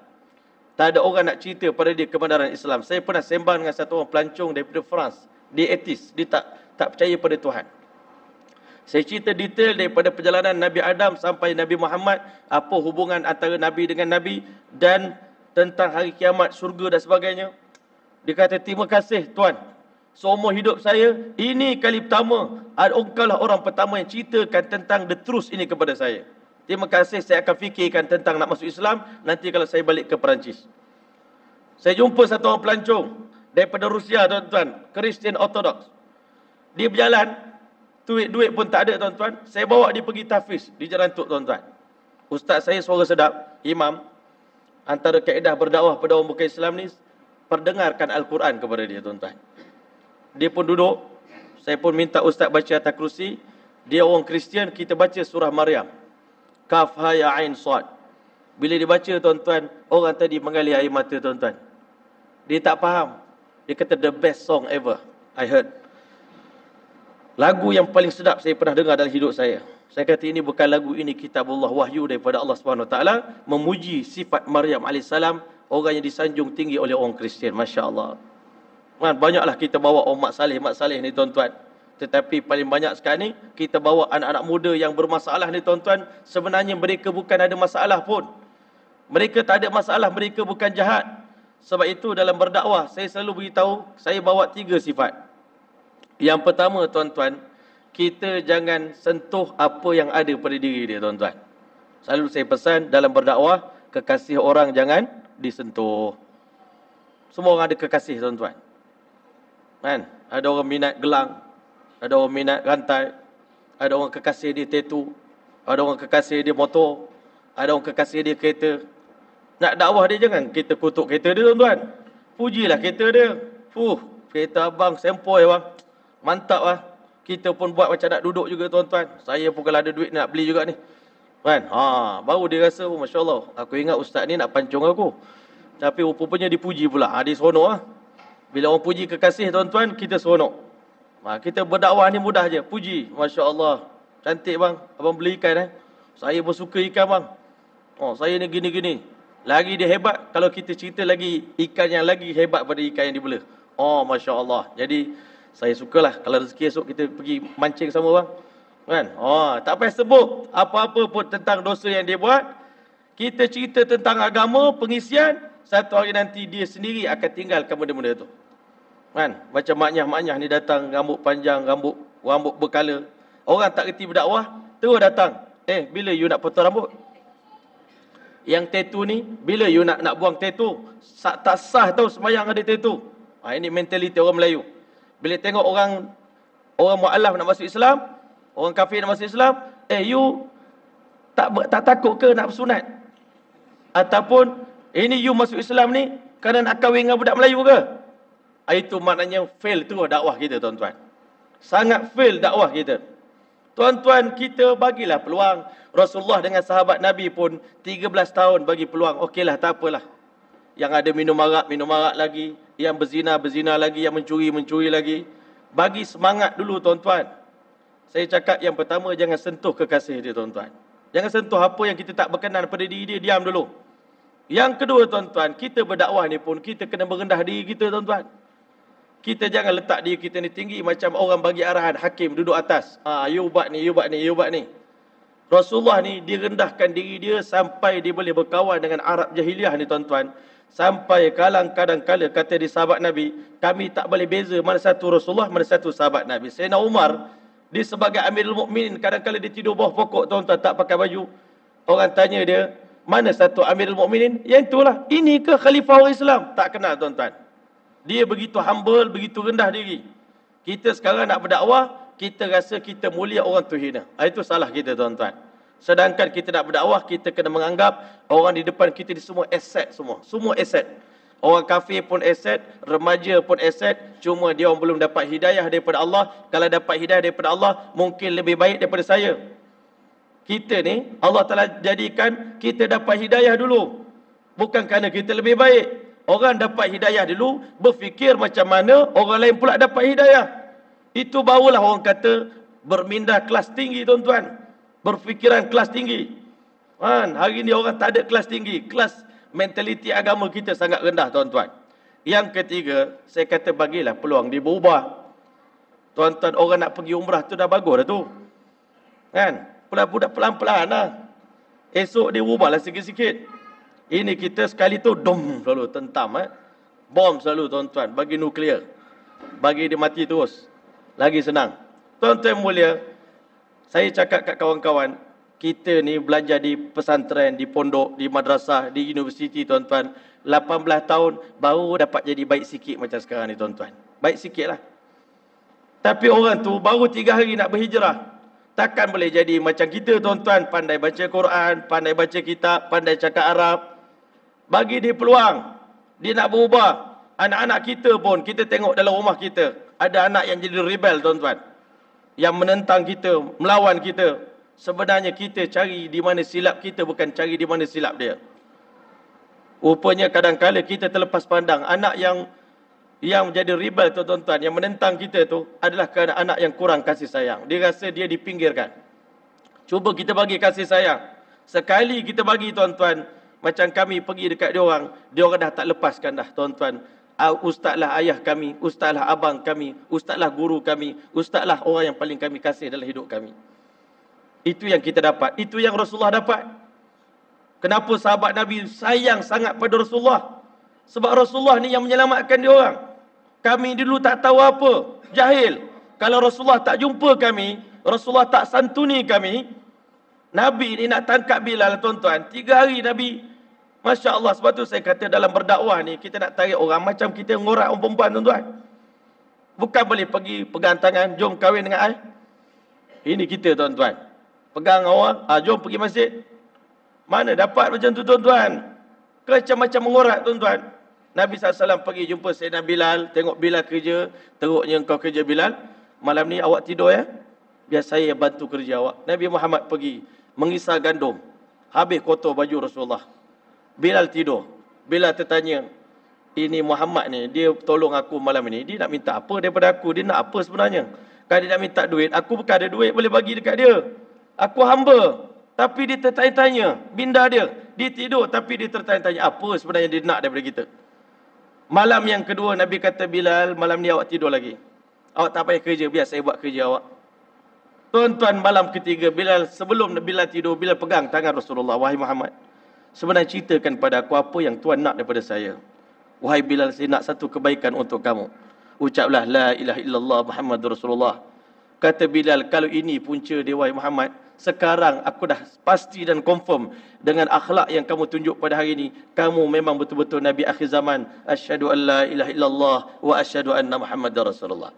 [SPEAKER 1] Tak ada orang nak cerita pada dia kebenaran Islam. Saya pernah sembang dengan satu orang pelancong daripada France. Dia ateis. Dia tak percaya pada Tuhan. Saya cerita detail daripada perjalanan Nabi Adam sampai Nabi Muhammad, apa hubungan antara Nabi dengan Nabi, dan tentang hari kiamat, syurga dan sebagainya. Dia kata, terima kasih Tuan. Seumur hidup saya, ini kali pertama, engkau lah orang pertama yang ceritakan tentang the truth ini kepada saya. Terima kasih, saya akan fikirkan tentang nak masuk Islam, nanti kalau saya balik ke Perancis. Saya jumpa satu orang pelancong daripada Rusia tuan-tuan, Kristian Ortodoks. Dia berjalan, duit pun tak ada tuan-tuan. Saya bawa dia pergi tahfiz di Jalan Tuk tuan-tuan. Ustaz saya suara sedap, imam. Antara kaedah berdakwah pada orang bukan Islam ni, perdengarkan Al-Quran kepada dia tuan-tuan. Dia pun duduk. Saya pun minta ustaz baca atas kerusi. Dia orang Kristian, kita baca surah Maryam. Kaf, ha, ya, ain, sad. Bila dia baca tuan-tuan, orang tadi mengalir air mata tuan-tuan. Dia tak faham. Dia kata the best song ever I heard. Lagu yang paling sedap saya pernah dengar dalam hidup saya. Saya kata ini bukan lagu, ini kitabullah, wahyu daripada Allah SWT, memuji sifat Maryam AS, orang yang disanjung tinggi oleh orang Kristian. Masya Allah. Banyaklah kita bawa orang mak saleh ni tuan-tuan. Tetapi paling banyak sekarang ni, kita bawa anak-anak muda yang bermasalah ni tuan-tuan. Sebenarnya mereka bukan ada masalah pun. Mereka tak ada masalah, mereka bukan jahat. Sebab itu dalam berdakwah, saya selalu beritahu, saya bawa 3 sifat. Yang pertama tuan-tuan, kita jangan sentuh apa yang ada pada diri dia tuan-tuan. Selalu saya pesan dalam berdakwah, kekasih orang jangan disentuh. Semua orang ada kekasih tuan-tuan. Kan? Ada orang minat gelang, ada orang minat rantai, ada orang kekasih dia tattoo, ada orang kekasih dia motor, ada orang kekasih dia kereta. Nak dakwah dia jangan kita kutuk kereta dia tuan-tuan. Pujilah kereta dia. Kereta abang sempoi bang. Mantap lah. Kita pun buat macam nak duduk juga tuan-tuan. Saya pun kalau ada duit nak beli juga ni. Kan? Baru dia rasa, Masya Allah. Aku ingat ustaz ni nak pancung aku. Tapi rupanya dipuji pula. Dia seronok lah. Bila orang puji kekasih tuan-tuan, kita seronok. Kita berdakwah ni mudah je. Puji. Masya Allah. Cantik bang. Abang beli ikan Saya pun suka ikan bang. Saya ni gini-gini. Lagi dia hebat. Kalau kita cerita lagi ikan yang lagi hebat pada ikan yang dibela. Masya Allah. Jadi saya sukalah kalau rezeki esok kita pergi mancing sama bang. Kan? Tak payah sebut apa-apa pun tentang dosa yang dia buat. Kita cerita tentang agama, pengisian, satu hari nanti dia sendiri akan tinggalkan benda-benda tu. Kan? Macam maknyah-maknyah ni datang, rambut panjang, rambut berkala. Orang tak reti berdakwah, terus datang. Bila you nak potong rambut? Yang tattoo ni, bila you nak buang tattoo, tak sah tau sembahyang ada tattoo. Ini mentaliti orang Melayu. Bila tengok orang mu'alaf nak masuk Islam, orang kafir nak masuk Islam, you tak takut ke nak bersunat? Ataupun, ini you masuk Islam ni, kerana nak kahwin dengan budak Melayu ke? Itu maknanya fail tu dakwah kita, tuan-tuan. Sangat fail dakwah kita. Tuan-tuan, kita bagilah peluang. Rasulullah dengan sahabat Nabi pun 13 tahun bagi peluang. Okeylah, tak apalah. Yang ada minum arak lagi. Yang berzina lagi. Yang mencuri lagi. Bagi semangat dulu, tuan-tuan. Saya cakap yang pertama, jangan sentuh kekasih dia, tuan-tuan. Jangan sentuh apa yang kita tak berkenan pada diri dia, diam dulu. Yang kedua, tuan-tuan, kita berdakwah ni pun, kita kena merendah diri kita, tuan-tuan. Kita jangan letak diri kita ni tinggi macam orang bagi arahan hakim duduk atas. You buat ni. Rasulullah ni direndahkan diri dia sampai dia boleh berkawan dengan Arab jahiliah ni, tuan-tuan. Sampai kadang-kala kata di sahabat Nabi, kami tak boleh beza mana satu Rasulullah, mana satu sahabat Nabi. Sayyidina Umar, dia sebagai Amirul Mukminin, kadang-kala dia tidur bawah pokok, tuan-tuan, tak pakai baju. Orang tanya dia, mana satu Amirul Mukminin? Yang itulah. Ini ke Khalifah orang Islam? Tak kenal, tuan-tuan. Dia begitu humble, begitu rendah diri. Kita sekarang nak berdakwah, kita rasa kita mulia, orang tu hina. Itu salah kita, tuan-tuan. Sedangkan kita nak berdakwah, kita kena menganggap orang di depan kita ni semua aset semua. Semua aset. Orang kafir pun aset, remaja pun aset. Cuma dia orang belum dapat hidayah daripada Allah. Kalau dapat hidayah daripada Allah, mungkin lebih baik daripada saya. Kita ni, Allah telah jadikan kita dapat hidayah dulu. Bukan kerana kita lebih baik. Orang dapat hidayah dulu, berfikir macam mana orang lain pula dapat hidayah. Itu barulah orang kata berminda kelas tinggi, tuan-tuan. Berfikiran kelas tinggi. Hari ni orang tak ada kelas tinggi. Kelas mentaliti agama kita sangat rendah, tuan-tuan. Yang ketiga, saya kata bagilah peluang dia berubah. Tuan-tuan, orang nak pergi umrah tu dah bagus dah tu. Budak pelan-pelan lah. Esok dia ubahlah sikit-sikit. Ini kita sekali tu dom selalu tentam, bom selalu, tuan-tuan, bagi nuklear, bagi dia mati terus, lagi senang. Tuan-tuan mulia, saya cakap kat kawan-kawan, kita ni belajar di pesantren, di pondok, di madrasah, di universiti, tuan-tuan, 18 tahun baru dapat jadi baik sikit macam sekarang ni, tuan-tuan. Baik sikit lah. Tapi orang tu baru 3 hari nak berhijrah. Takkan boleh jadi macam kita, tuan-tuan, pandai baca Quran, pandai baca kitab, pandai cakap Arab. Bagi dia peluang. Dia nak berubah. Anak-anak kita pun, kita tengok dalam rumah kita, ada anak yang jadi rebel, tuan-tuan. Yang menentang kita, melawan kita. Sebenarnya kita cari di mana silap kita, bukan cari di mana silap dia. Rupanya kadang-kala kita terlepas pandang. Anak yang jadi rebel, tuan-tuan, yang menentang kita tu adalah kerana anak yang kurang kasih sayang. Dia rasa dia dipinggirkan. Cuba kita bagi kasih sayang. Sekali kita bagi, tuan-tuan, macam kami pergi dekat dia orang dah tak lepaskan dah, tuan-tuan. Ustazlah ayah kami, ustazlah abang kami, ustazlah guru kami, ustazlah orang yang paling kami kasih dalam hidup kami. Itu yang kita dapat. Itu yang Rasulullah dapat. Kenapa sahabat Nabi sayang sangat pada Rasulullah? Sebab Rasulullah ni yang menyelamatkan dia orang. Kami dulu tak tahu apa, jahil. Kalau Rasulullah tak jumpa kami, Rasulullah tak santuni kami, Nabi ni nak tangkap Bilal, tuan-tuan, 3 hari Nabi. Masya Allah, sebab tu saya kata dalam berdakwah ni, kita nak tarik orang macam kita ngorak orang perempuan, tuan-tuan. Bukan boleh pergi pegang tangan, jom kahwin dengan I. Ini kita, tuan-tuan. Pegang orang, jom pergi masjid. Mana dapat macam tu, tuan-tuan? Macam-macam mengorak, tuan-tuan. Nabi SAW pergi jumpa Sayyidina Bilal, tengok Bilal kerja, teruknya engkau kerja Bilal. Malam ni awak tidur ya? Biar saya bantu kerja awak. Nabi Muhammad pergi, mengisar gandum. Habis kotor baju Rasulullah. Bilal tidur. Bilal tertanya, ini Muhammad ni, dia tolong aku malam ni, dia nak minta apa daripada aku? Dia nak apa sebenarnya? Kalau dia nak minta duit, aku bukan ada duit boleh bagi dekat dia. Aku hamba. Tapi dia tertanya-tanya, minda dia. Dia tidur tapi dia tertanya-tanya, apa sebenarnya dia nak daripada kita? Malam yang kedua, Nabi kata, Bilal, malam ni awak tidur lagi. Awak tak payah kerja, biar saya buat kerja awak. Tuan-tuan, malam ketiga, Bilal, sebelum Bilal tidur, Bilal pegang tangan Rasulullah. Wahai Muhammad, sebenarnya ceritakan pada aku apa yang Tuan nak daripada saya. Wahai Bilal, saya nak satu kebaikan untuk kamu. Ucaplah, La ilaha illallah Muhammadur Rasulullah. Kata Bilal, kalau ini punca dia, wahai Muhammad, Sekarang aku dah pasti dan confirm dengan akhlak yang kamu tunjuk pada hari ini, kamu memang betul-betul Nabi akhir zaman. Asyhadu an la ilaha illallah wa asyhadu anna Muhammadar Rasulullah.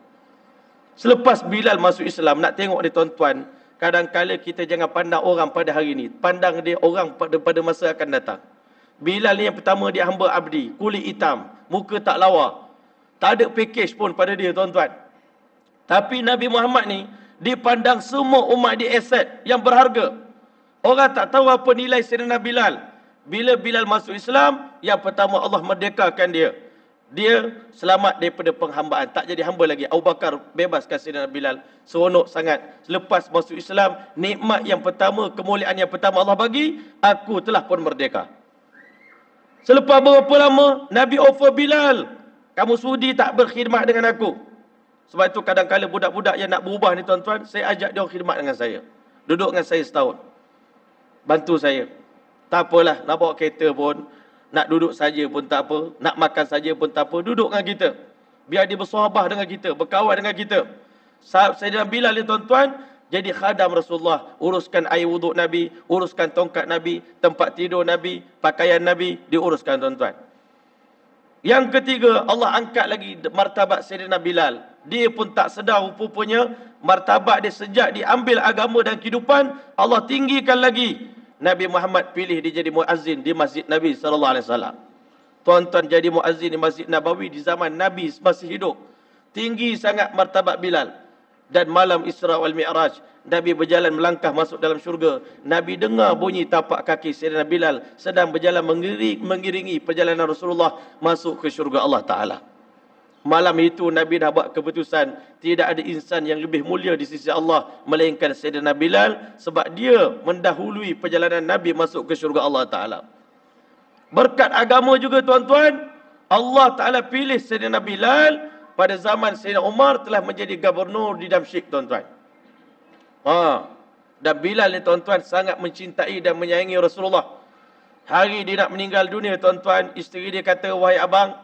[SPEAKER 1] Selepas Bilal masuk Islam, nak tengok dia tuan-tuan, kadang-kala kita jangan pandang orang pada hari ini, pandang dia orang pada masa akan datang. Bilal ni yang pertama, dia hamba abdi, kulit hitam, muka tak lawa, tak ada package pun pada dia tuan-tuan. Tapi Nabi Muhammad ni dipandang semua umat dia aset yang berharga. Orang tak tahu apa nilai Sayyidina Bilal. Bila Bilal masuk Islam, yang pertama Allah merdekakan dia. Dia selamat daripada penghambaan, tak jadi hamba lagi. Abu Bakar bebaskan Sayyidina Bilal. Seronok sangat. Selepas masuk Islam, nikmat yang pertama, kemuliaan yang pertama Allah bagi, aku telah pun merdeka. Selepas berapa lama, Nabi offer Bilal, kamu sudi tak berkhidmat dengan aku? Sebab itu kadang-kadang budak-budak yang nak berubah ni tuan-tuan, saya ajak dia khidmat dengan saya. Duduk dengan saya setahun. Bantu saya. Tak apalah, nak bawa kereta pun, nak duduk saja pun tak apa, nak makan saja pun tak apa, duduk dengan kita. Biar dia bersahabah dengan kita, berkawan dengan kita. Sayyidina Bilal ni tuan-tuan, jadi khadam Rasulullah. Uruskan air wuduk Nabi, uruskan tongkat Nabi, tempat tidur Nabi, pakaian Nabi, diuruskan tuan-tuan. Yang ketiga, Allah angkat lagi martabat Sayyidina Bilal. Dia pun tak sedar rupanya martabat dia sejak diambil agama dan kehidupan, Allah tinggikan lagi. Nabi Muhammad pilih dia jadi muazzin di Masjid Nabi SAW. Tuan-tuan, jadi muazzin di Masjid Nabawi di zaman Nabi masih hidup. Tinggi sangat martabat Bilal. Dan malam Isra wal Mi'raj, Nabi berjalan melangkah masuk dalam syurga. Nabi dengar bunyi tapak kaki Sayyidina Bilal sedang berjalan mengiringi perjalanan Rasulullah masuk ke syurga Allah Ta'ala. Malam itu Nabi dah buat keputusan, tidak ada insan yang lebih mulia di sisi Allah melainkan Sayyidina Bilal, sebab dia mendahului perjalanan Nabi masuk ke syurga Allah Ta'ala. Berkat agama juga tuan-tuan, Allah Ta'ala pilih Sayyidina Bilal pada zaman Sayyidina Umar telah menjadi gubernur di Damsyik tuan-tuan. Dan Bilal ni tuan-tuan sangat mencintai dan menyayangi Rasulullah. Hari dia nak meninggal dunia tuan-tuan, isteri dia kata, wahai abang,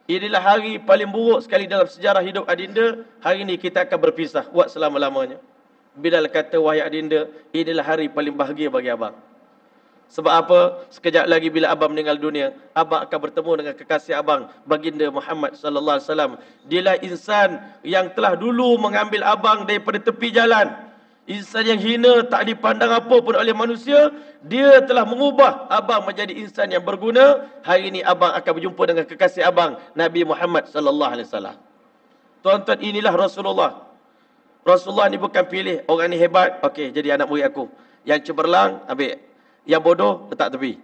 [SPEAKER 1] inilah hari paling buruk sekali dalam sejarah hidup adinda. Hari ini kita akan berpisah buat selama-lamanya. Bilal kata, wahai adinda, inilah hari paling bahagia bagi abang. Sebab apa? Sekejap lagi bila abang meninggal dunia, abang akan bertemu dengan kekasih abang, baginda Muhammad sallallahu alaihi wasallam. Dialah insan yang telah dulu mengambil abang daripada tepi jalan. Insan yang hina, tak dipandang apa pun oleh manusia. Dia telah mengubah abang menjadi insan yang berguna. Hari ini abang akan berjumpa dengan kekasih abang, Nabi Muhammad sallallahu alaihi wasallam. Tuan-tuan, inilah Rasulullah. Rasulullah ni bukan pilih orang ni hebat, okey jadi anak murid aku. Yang cemerlang, ambil. Yang bodoh, letak tepi.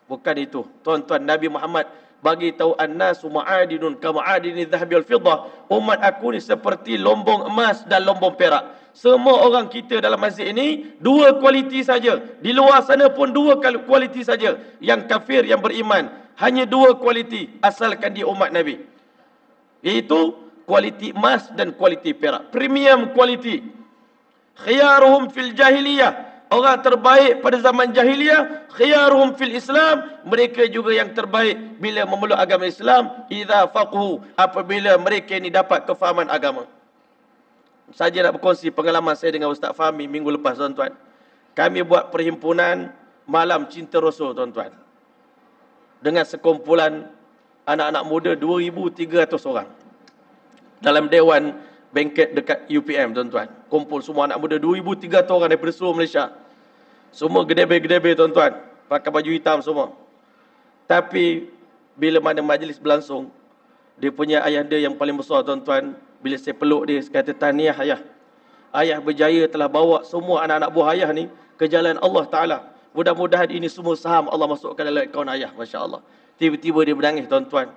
[SPEAKER 1] Bukan itu. Tuan-tuan, Nabi Muhammad bagi tahu annasu ma'adinun ka ma'adini dhahabi wal fiddah. Umat aku ni seperti lombong emas dan lombong perak. Semua orang kita dalam masjid ini dua kualiti saja. Di luar sana pun dua kualiti saja. Yang kafir, yang beriman. Hanya dua kualiti asalkan dia umat Nabi. Iaitu kualiti emas dan kualiti perak. Premium kualiti. Khiyaruhum fil jahiliyah. Orang terbaik pada zaman jahiliyah, khiyaruhum fil Islam, mereka juga yang terbaik bila memeluk agama Islam, idza faqhu, apabila mereka ini dapat kefahaman agama. Saja nak berkongsi pengalaman saya dengan Ustaz Fahmi minggu lepas tuan-tuan. Kami buat perhimpunan Malam Cinta Rasul tuan-tuan. Dengan sekumpulan anak-anak muda 2,300 orang. Dalam Dewan Bengket dekat UPM tuan-tuan. Kumpul semua anak muda 2,300 orang daripada seluruh Malaysia. Semua gedebe-gedebe tuan-tuan. Pakai baju hitam semua. Tapi bila mana majlis berlangsung, dia punya ayah dia yang paling besar tuan-tuan, bila saya peluk dia, saya kata, tahniah ayah. Ayah berjaya telah bawa semua anak-anak buah ayah ni ke jalan Allah Ta'ala. Mudah-mudahan ini semua saham Allah masukkan dalam akaun ayah. Masya Allah. Tiba-tiba dia menangis tuan-tuan.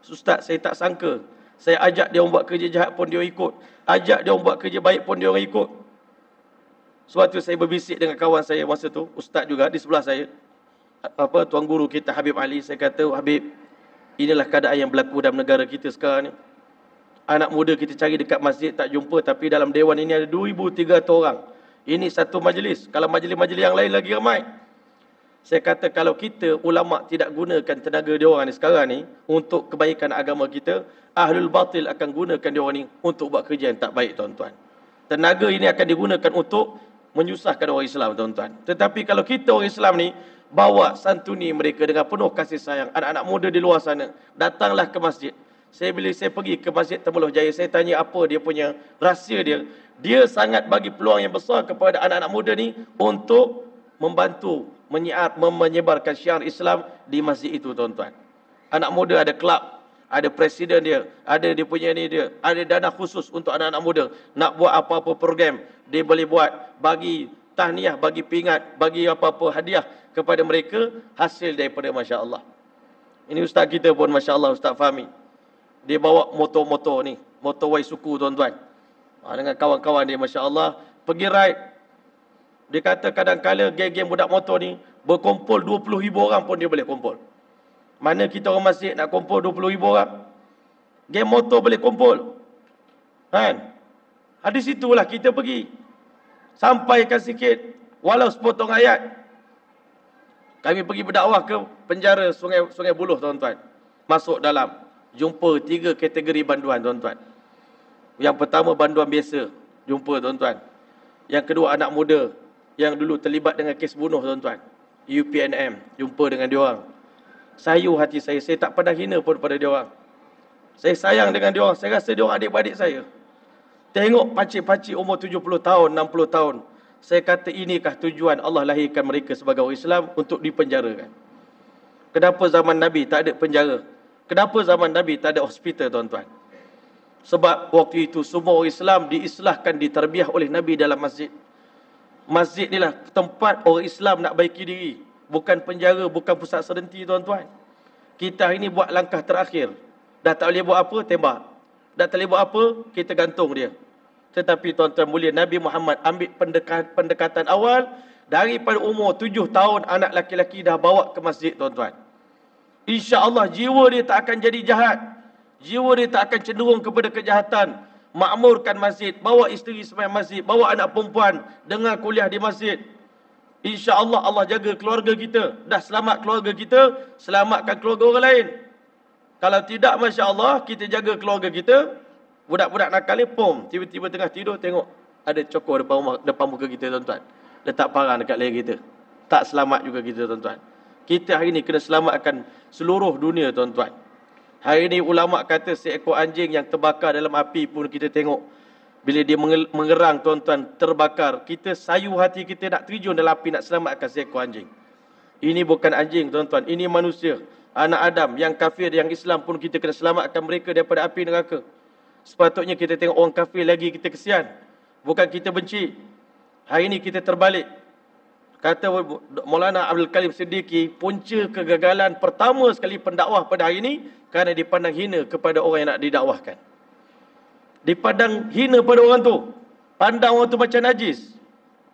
[SPEAKER 1] Ustaz, saya tak sangka. Saya ajak dia orang buat kerja jahat pun dia orang ikut. Ajak dia orang buat kerja baik pun dia orang ikut. Sebab tu saya berbisik dengan kawan saya masa tu, ustaz juga di sebelah saya. Tuan guru kita Habib Ali, saya kata, Habib, inilah keadaan yang berlaku dalam negara kita sekarang ni. Anak muda kita cari dekat masjid tak jumpa, tapi dalam dewan ini ada 2,300 orang. Ini satu majlis. Kalau majlis-majlis yang lain lagi ramai. Saya kata kalau kita ulama tidak gunakan tenaga diorang ni sekarang ni untuk kebaikan agama kita, ahlul batil akan gunakan diorang ni untuk buat kerja yang tak baik tuan-tuan. Tenaga ini akan digunakan untuk menyusahkan orang Islam, tuan-tuan. Tetapi kalau kita orang Islam ni bawa santuni mereka dengan penuh kasih sayang, anak-anak muda di luar sana, datanglah ke masjid. Bila saya pergi ke Masjid Temeloh Jaya, saya tanya apa dia punya rahsia dia. Dia sangat bagi peluang yang besar kepada anak-anak muda ni untuk membantu menyebarkan syiar Islam di masjid itu, tuan-tuan. Anak muda ada kelab, ada presiden dia, ada dia punya ni dia, ada dana khusus untuk anak-anak muda. Nak buat apa-apa program, dia boleh buat, bagi tahniah, bagi pingat, bagi apa-apa hadiah kepada mereka, hasil daripada Masya Allah. Ini ustaz kita pun Masya Allah, Ustaz Fahmi. Dia bawa motor-motor ni, motorway suku, tuan-tuan. Dengan kawan-kawan dia, Masya Allah, pergi ride. Dia kata kadang-kadang geng-geng budak motor ni berkumpul 20,000 orang pun dia boleh kumpul. Mana kita orang masjid nak kumpul 20,000 orang? Geng motor boleh kumpul. Kan? Di situlah kita pergi. Sampaikan sikit, walau sepotong ayat. Kami pergi berdakwah ke penjara Sungai Buloh, tuan-tuan. Masuk dalam, jumpa 3 kategori banduan, tuan-tuan. Yang pertama banduan biasa, jumpa, tuan-tuan. Yang kedua anak muda yang dulu terlibat dengan kes bunuh, tuan-tuan. UPNM, jumpa dengan diorang. Sayu hati saya tak pernah hina pun pada diorang. Saya sayang dengan diorang, saya rasa diorang adik-beradik saya. Tengok pakcik-pakcik umur 70 tahun, 60 tahun. Saya kata inikah tujuan Allah lahirkan mereka sebagai orang Islam untuk dipenjarakan. Kenapa zaman Nabi tak ada penjara? Kenapa zaman Nabi tak ada hospital, tuan-tuan? Sebab waktu itu semua orang Islam diislahkan, ditarbiah oleh Nabi dalam masjid. Masjid inilah tempat orang Islam nak baiki diri. Bukan penjara, bukan pusat serenti, tuan-tuan. Kita hari ini buat langkah terakhir. Dah tak boleh buat apa, tembak. Dah tak boleh buat apa, kita gantung dia. Tetapi tuan-tuan mulia, Nabi Muhammad ambil pendekatan awal. Daripada umur 7 tahun, anak laki-laki dah bawa ke masjid, tuan-tuan. InsyaAllah jiwa dia tak akan jadi jahat. Jiwa dia tak akan cenderung kepada kejahatan. Makmurkan masjid, bawa isteri sembahyang masjid, bawa anak perempuan dengar kuliah di masjid. InsyaAllah Allah jaga keluarga kita. Dah selamat keluarga kita, selamatkan keluarga orang lain. Kalau tidak, Masya Allah, kita jaga keluarga kita, budak-budak nakal ni, tiba-tiba tengah tidur, tengok ada cokor depan muka kita, tuan-tuan. Letak parang dekat leher kita. Tak selamat juga kita, tuan-tuan. Kita hari ni kena selamatkan seluruh dunia, tuan-tuan. Hari ni ulama' kata seekor anjing yang terbakar dalam api pun kita tengok. Bila dia mengerang, tuan-tuan, terbakar. Kita sayu hati kita nak terjun dalam api, nak selamatkan seekor anjing. Ini bukan anjing, tuan-tuan. Ini manusia. Anak Adam, yang kafir, yang Islam pun kita kena selamatkan mereka daripada api neraka. Sepatutnya kita tengok orang kafir lagi, kita kesian. Bukan kita benci. Hari ini kita terbalik. Kata Maulana Abdul Karim Siddiqui, punca kegagalan pertama sekali pendakwah pada hari ini kerana dipandang hina kepada orang yang nak didakwahkan. Dipandang hina pada orang tu. Pandang orang tu macam najis.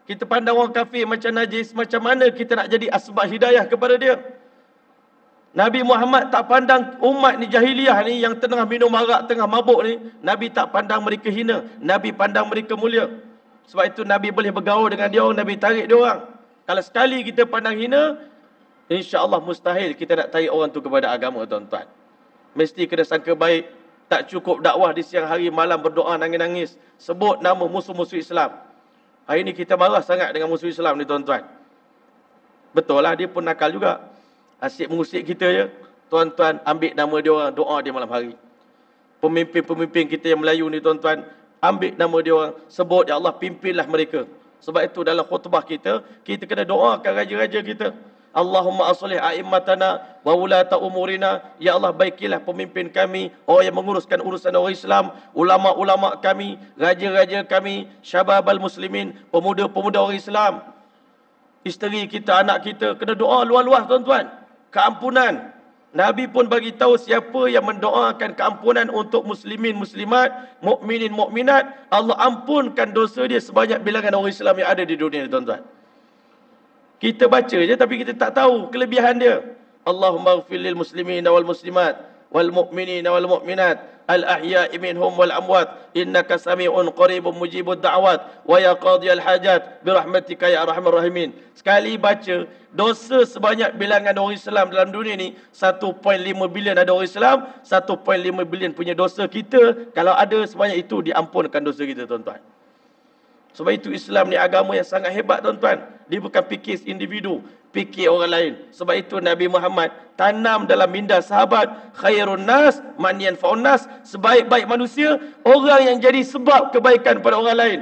[SPEAKER 1] Kita pandang orang kafir macam najis. Macam mana kita nak jadi asbab hidayah kepada dia? Nabi Muhammad tak pandang umat ni jahiliah ni yang tengah minum arak, tengah mabuk ni. Nabi tak pandang mereka hina. Nabi pandang mereka mulia. Sebab itu Nabi boleh bergaul dengan dia orang, Nabi tarik dia orang. Kalau sekali kita pandang hina, insya-Allah mustahil kita nak tarik orang tu kepada agama, tuan-tuan. Mesti kena sangka baik. Tak cukup dakwah di siang hari, malam berdoa nangis-nangis. Sebut nama musuh-musuh Islam. Hari ini kita marah sangat dengan musuh Islam ni, tuan-tuan. Betul lah, dia pun nakal juga. Asyik mengusik kita je. Tuan-tuan, ambil nama dia orang, doa dia malam hari. Pemimpin-pemimpin kita yang Melayu ni, tuan-tuan, ambil nama dia orang, sebut, ya Allah, pimpinlah mereka. Sebab itu dalam khutbah kita kena doakan raja-raja kita. Allahumma aslih a'immatana wa ulata umurina. Ya Allah, baikilah pemimpin kami, orang yang menguruskan urusan orang Islam, ulama-ulama kami, raja-raja kami, syababal muslimin, pemuda-pemuda orang Islam. Isteri kita, anak kita, kena doa luas-luas, tuan-tuan. Keampunan. Nabi pun bagi tahu siapa yang mendoakan keampunan untuk muslimin, muslimat, mukminin, mukminat, Allah ampunkan dosa dia sebanyak bilangan orang Islam yang ada di dunia ni, tuan-tuan. Kita baca je tapi kita tak tahu kelebihan dia. Allahumma ighfir lil muslimina wal muslimat wal mu'minina wal mu'minat al ahya'i minhum wal amwat innaka sami'un qaribun mujibud da'wat wa ya qadiyal hajat bi rahmatika ya arhamar rahimin. Sekali baca, dosa sebanyak bilangan orang Islam dalam dunia ni 1.5 bilion ada orang Islam, 1.5 bilion punya dosa kita, kalau ada sebanyak itu diampunkan dosa kita, tuan-tuan. Sebab itu Islam ni agama yang sangat hebat tuan-tuan. Dia bukan fikir individu, fikir orang lain. Sebab itu Nabi Muhammad tanam dalam minda sahabat, khairun nas man yanfa'un nas, sebaik-baik manusia orang yang jadi sebab kebaikan pada orang lain.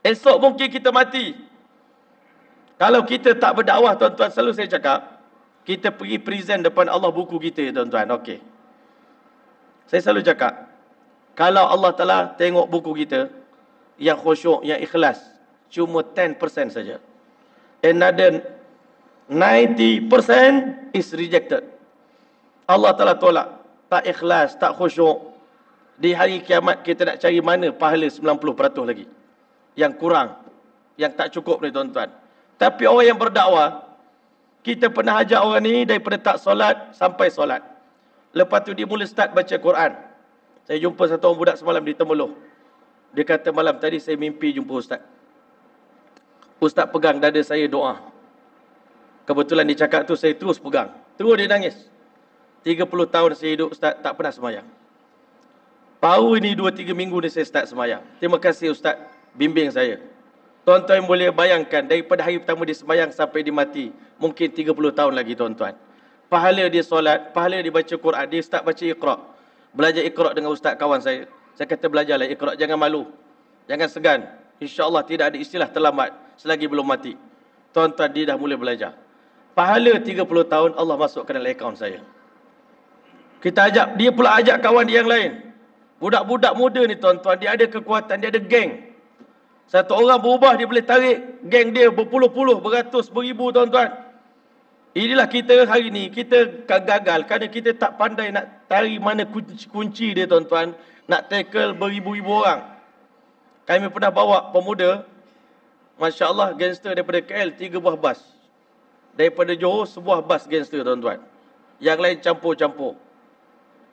[SPEAKER 1] Esok mungkin kita mati. Kalau kita tak berdakwah tuan-tuan, selalu saya cakap, kita pergi present depan Allah buku kita tuan-tuan. Okey. Saya selalu cakap, kalau Allah Ta'ala tengok buku kita, yang khusyuk, yang ikhlas, cuma 10% saja. Another 90% is rejected. Allah Ta'ala tolak. Tak ikhlas, tak khusyuk. Di hari kiamat kita nak cari mana pahala 90% lagi. Yang kurang, yang tak cukup ni tuan-tuan. Tapi orang yang berdakwah, kita pernah ajak orang ni daripada tak solat sampai solat. Lepas tu dia mula start baca Quran. Saya jumpa satu orang budak semalam di Temeloh. Dia kata, malam tadi saya mimpi jumpa Ustaz. Ustaz pegang dada saya doa. Kebetulan dia cakap tu, saya terus pegang. Terus dia nangis. 30 tahun saya hidup Ustaz, tak pernah semayang. Baru ini 2-3 minggu ni saya start semayang. Terima kasih Ustaz, bimbing saya. Tuan-tuan boleh bayangkan, daripada hari pertama dia semayang sampai dia mati, mungkin 30 tahun lagi tuan-tuan. Pahala dia solat, pahala dia baca Quran, dia start baca Iqra'. Belajar Iqra' dengan Ustaz kawan saya. Saya kata belajarlah Iqra', jangan malu. Jangan segan. InsyaAllah tidak ada istilah terlambat selagi belum mati. Tuan-tuan, dia dah mula belajar. Pahala 30 tahun Allah masukkan dalam akaun saya. Kita ajak, dia pula ajak kawan dia yang lain. Budak-budak muda ni tuan-tuan, dia ada kekuatan, dia ada geng. Satu orang berubah, dia boleh tarik geng dia berpuluh-puluh, beratus, beribu tuan-tuan. Inilah kita hari ni, kita gagal kerana kita tak pandai nak tarik mana kunci dia tuan-tuan. Nak tackle beribu-ribu orang. Kami pernah bawa pemuda, Masya Allah, gangster daripada KL, 3 buah bas. Daripada Johor, sebuah bas gangster tuan-tuan. Yang lain campur-campur.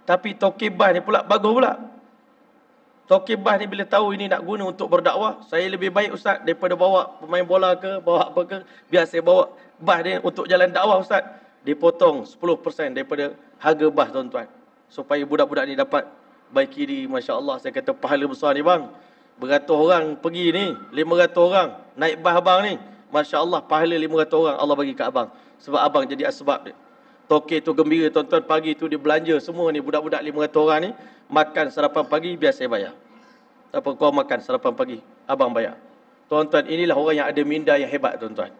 [SPEAKER 1] Tapi Toke Bas ni pula bagus pula. Toke Bas ni bila tahu ini nak guna untuk berdakwah, saya lebih baik Ustaz daripada bawa pemain bola ke, bawa apa ke, biar saya bawa bas dia untuk jalan dakwah Ustaz. Dia potong 10% daripada harga bas tuan-tuan. Supaya budak-budak ni dapat baik kiri, Masya Allah. Saya kata pahala besar ni bang. Beratus orang pergi ni, 500 orang naik bas abang ni. Masya Allah, pahala 500 orang Allah bagi kat abang. Sebab abang jadi asbab dia. Toke tu gembira tuan-tuan, pagi tu dia belanja semua ni, budak-budak 500 orang ni. Makan sarapan pagi, biar saya bayar. Apa kau makan sarapan pagi, abang bayar. Tuan-tuan, inilah orang yang ada minda yang hebat tuan-tuan.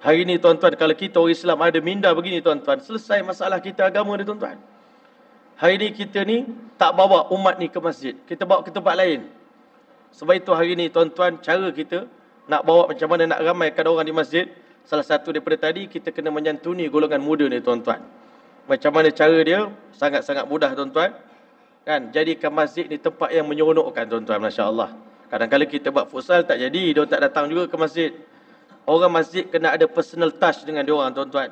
[SPEAKER 1] Hari ni tuan-tuan, kalau kita orang Islam ada minda begini tuan-tuan, selesai masalah kita agama ni tuan-tuan. Hari ni kita ni tak bawa umat ni ke masjid. Kita bawa ke tempat lain. Sebab itu hari ni tuan-tuan, cara kita nak bawa macam mana nak ramaikan orang di masjid. Salah satu daripada tadi, kita kena menyantuni golongan muda ni tuan-tuan. Macam mana cara dia? Sangat-sangat mudah tuan-tuan. Kan? Jadikan masjid ni tempat yang menyeronokkan tuan-tuan. Masya Allah. Kadang-kadang kita buat futsal tak jadi. Dia tak datang juga ke masjid. Orang masjid kena ada personal touch dengan dia orang tuan-tuan.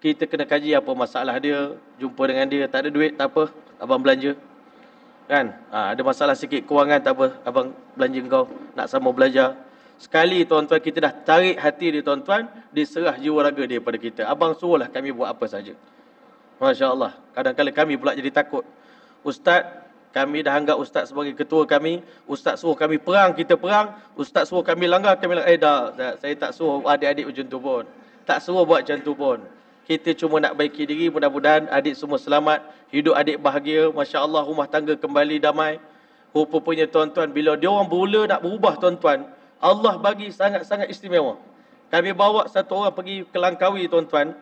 [SPEAKER 1] Kita kena kaji apa masalah dia, jumpa dengan dia, tak ada duit, tak apa, abang belanja. Kan? Ada masalah sikit, kewangan, tak apa, abang belanja kau, nak sama belajar. Sekali tuan-tuan, kita dah tarik hati dia tuan-tuan, diserah jiwa raga dia pada kita. Abang suruhlah kami buat apa saja. Masya Allah. Kadang-kadang kami pula jadi takut. Ustaz, kami dah anggap Ustaz sebagai ketua kami. Ustaz suruh kami perang, kita perang. Ustaz suruh kami langgar, kami langgar. Dah, saya tak suruh adik-adik macam tu pun. Tak suruh buat macam tu pun. Kita cuma nak baiki diri, mudah-mudahan adik semua selamat, hidup adik bahagia, Masya Allah, rumah tangga kembali damai. Rupanya tuan-tuan, bila dia orang bermula nak berubah tuan-tuan, Allah bagi sangat-sangat istimewa. Kami bawa satu orang pergi ke Langkawi tuan-tuan.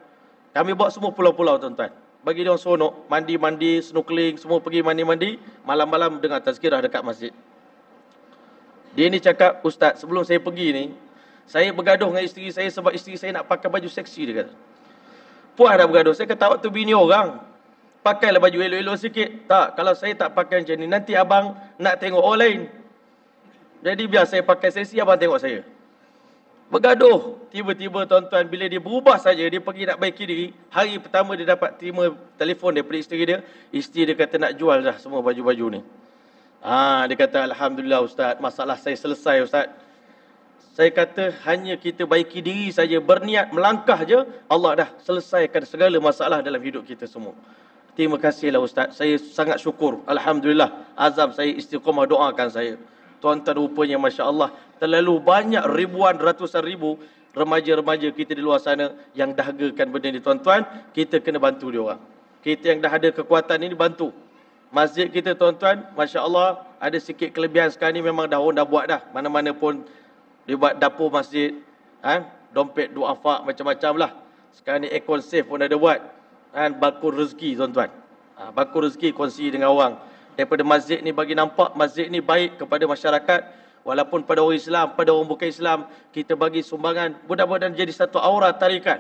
[SPEAKER 1] Kami bawa semua pulau-pulau tuan-tuan. Bagi dia orang seronok, mandi-mandi, snorkeling, semua pergi mandi-mandi, malam-malam dengar tazkirah dekat masjid. Dia ni cakap, Ustaz, sebelum saya pergi ni, saya bergaduh dengan isteri saya sebab isteri saya nak pakai baju seksi, dia kata. Puas dah bergaduh. Saya kata, waktu bini orang, pakailah baju elok-elok sikit. Tak, kalau saya tak pakai macam ni, nanti abang nak tengok orang lain. Jadi biar saya pakai seksi, abang tengok saya. Bergaduh. Tiba-tiba tuan-tuan, bila dia berubah saja, dia pergi nak baiki diri. Hari pertama dia dapat terima telefon daripada isteri dia. Isteri dia kata nak jual dah semua baju-baju ni. Dia kata, Alhamdulillah Ustaz, masalah saya selesai Ustaz. Saya kata, hanya kita baiki diri saja, berniat melangkah je, Allah dah selesaikan segala masalah dalam hidup kita semua. Terima kasihlah Ustaz. Saya sangat syukur. Alhamdulillah. Azam saya istiqamah, doakan saya. Tuan-tuan rupanya Masya Allah, terlalu banyak ribuan, ratusan ribu remaja-remaja kita di luar sana yang dahagakan benda ni tuan-tuan. Kita kena bantu dia orang. Kita yang dah ada kekuatan ini bantu. Masjid kita tuan-tuan, Masya Allah, ada sikit kelebihan sekarang ni, memang dah orang dah buat dah. Mana-mana pun dia buat dapur masjid, dompet du'afa, macam-macam lah. Sekarang ni aircon safe pun ada buat. Bakul rezeki tuan-tuan. Bakul rezeki kongsi dengan orang. Daripada masjid ni bagi nampak masjid ni baik kepada masyarakat. Walaupun pada orang Islam, pada orang bukan Islam, kita bagi sumbangan. Mudah-mudahan jadi satu aura tarikan.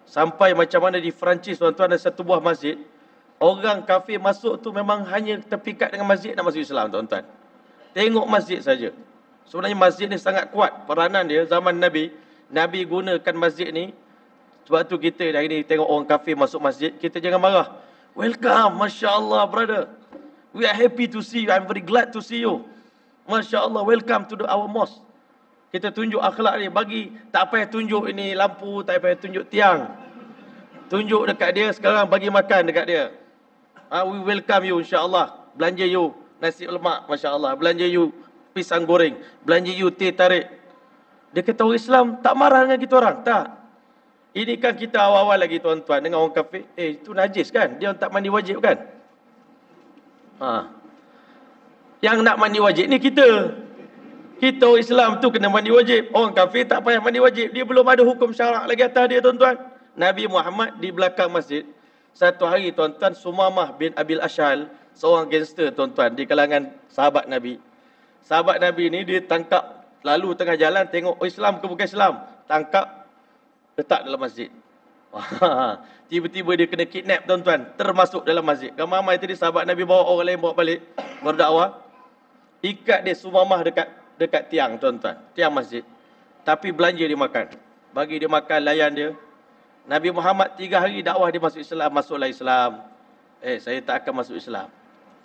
[SPEAKER 1] Sampai macam mana di Perancis tuan-tuan, ada satu buah masjid. Orang kafir masuk tu memang hanya terpikat dengan masjid nak masuk Islam tuan-tuan. Tengok masjid saja. Sebenarnya masjid ni sangat kuat peranan dia zaman Nabi. Nabi gunakan masjid ni. Sebab tu kita hari ni tengok orang kafir masuk masjid, kita jangan marah. Welcome, Masya Allah brother. We are happy to see you. I'm very glad to see you. Masya Allah, welcome to our mosque. Kita tunjuk akhlak ni. Bagi, tak payah tunjuk ini lampu, tak payah tunjuk tiang. Tunjuk dekat dia, sekarang bagi makan dekat dia. We welcome you insya-Allah. Belanja you nasi lemak, masya-Allah. Belanja you pisang goreng. Belanja you teh tarik. Dia kata orang Islam tak marah dengan kita orang. Tak. Ini kan kita awal-awal lagi tuan-tuan dengan orang kafir. Itu najis kan? Dia tak mandi wajib kan? Yang nak mandi wajib ni kita. Kita orang Islam tu kena mandi wajib. Orang kafir tak payah mandi wajib. Dia belum ada hukum syarak lagi atas dia tuan-tuan. Nabi Muhammad di belakang masjid. Satu hari tuan-tuan, Sumamah bin Abil Ashal, seorang gangster tuan-tuan di kalangan sahabat Nabi. Sahabat Nabi ni dia tangkap, lalu tengah jalan tengok Islam ke bukan Islam. Tangkap, letak dalam masjid. Tiba-tiba dia kena kidnap tuan-tuan, termasuk dalam masjid. Ramai tadi sahabat Nabi bawa orang lain bawa balik berdakwah. Ikat dia Sumamah dekat tiang tuan-tuan, tiang masjid. Tapi belanja dia makan. Bagi dia makan, layan dia. Nabi Muhammad 3 hari dakwah dia masuk Islam, masuklah Islam. Saya tak akan masuk Islam.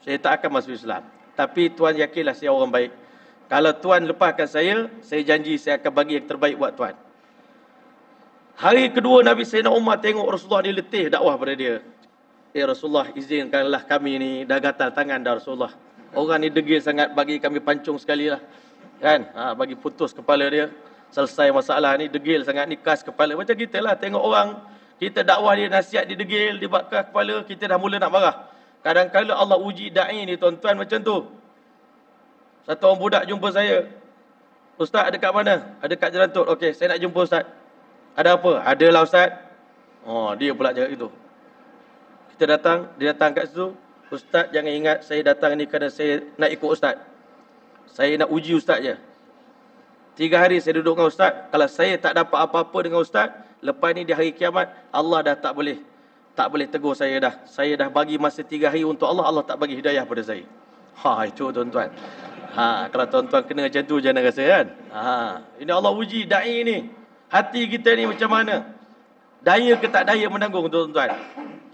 [SPEAKER 1] Saya tak akan masuk Islam. Tapi tuan yakinlah saya orang baik. Kalau tuan lepaskan saya janji saya akan bagi yang terbaik buat tuan. Hari kedua Nabi Sayyidina Umar tengok Rasulullah ni letih dakwah pada dia. Rasulullah, izinkanlah kami ni, dah gatal tangan dah Rasulullah. Orang ni degil sangat, bagi kami pancung sekali lah. Kan? Bagi putus kepala dia. Selesai masalah ni, degil sangat ni, kas kepala. Macam kita lah, tengok orang, kita dakwah dia, nasihat dia degil, dia bakar kepala, kita dah mula nak marah. Kadang-kadang Allah uji da'i ni tuan-tuan macam tu. Satu orang budak jumpa saya. Ustaz ada kat mana? Ada kat Jalan Tut. Okey, saya nak jumpa Ustaz. Ada apa? Adalah Ustaz. Dia pula cakap gitu. Kita datang, dia datang kat situ. Ustaz jangan ingat saya datang ni kerana saya nak ikut Ustaz. Saya nak uji Ustaz je. 3 hari saya duduk dengan Ustaz. Kalau saya tak dapat apa-apa dengan Ustaz, lepas ni di hari kiamat, Allah dah tak boleh tegur saya dah. Saya dah bagi masa 3 hari untuk Allah, Allah tak bagi hidayah pada saya. Itu tuan-tuan. Kalau tuan-tuan kena macam tu, jangan rasa kan. Ini Allah uji da'i ni. Hati kita ni macam mana? Daya ke tak daya menanggung tuan-tuan.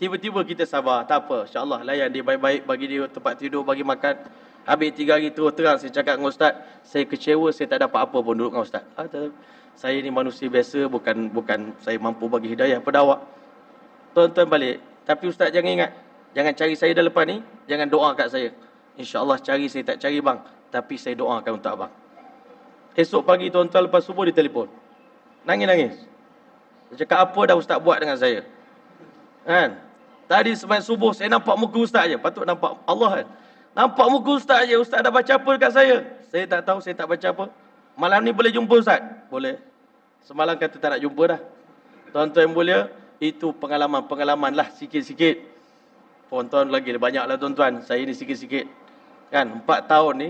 [SPEAKER 1] Tiba-tiba kita sabar. Tak apa, insya-Allah layan dia baik-baik, bagi dia tempat tidur, bagi makan. Habis 3 hari terus terang saya cakap dengan Ustaz, saya kecewa, saya tak dapat apa pun duduk dengan Ustaz. Saya ni manusia biasa, bukan saya mampu bagi hidayah pada awak. Tuan-tuan balik. Tapi Ustaz jangan ingat, jangan cari saya dah lepas ni, jangan doa kat saya. InsyaAllah cari saya tak cari bang, tapi saya doakan untuk abang. Esok pagi tuan-tuan lepas subuh dia telefon. Nangis-nangis. Dia cakap apa dah Ustaz buat dengan saya? Kan? Tadi sembahyang subuh saya nampak muka Ustaz je. Patut nampak Allah kan? Nampak muka Ustaz je. Ustaz dah baca apa dekat saya? Saya tak tahu, saya tak baca apa. Malam ni boleh jumpa Ustaz? Boleh. Semalam kata tak nak jumpa dah. Tuan-tuan yang mulia, itu pengalaman lah sikit-sikit. Tuan-tuan lagi banyak lah tuan-tuan. Saya ni sikit-sikit. Kan? 4 tahun ni,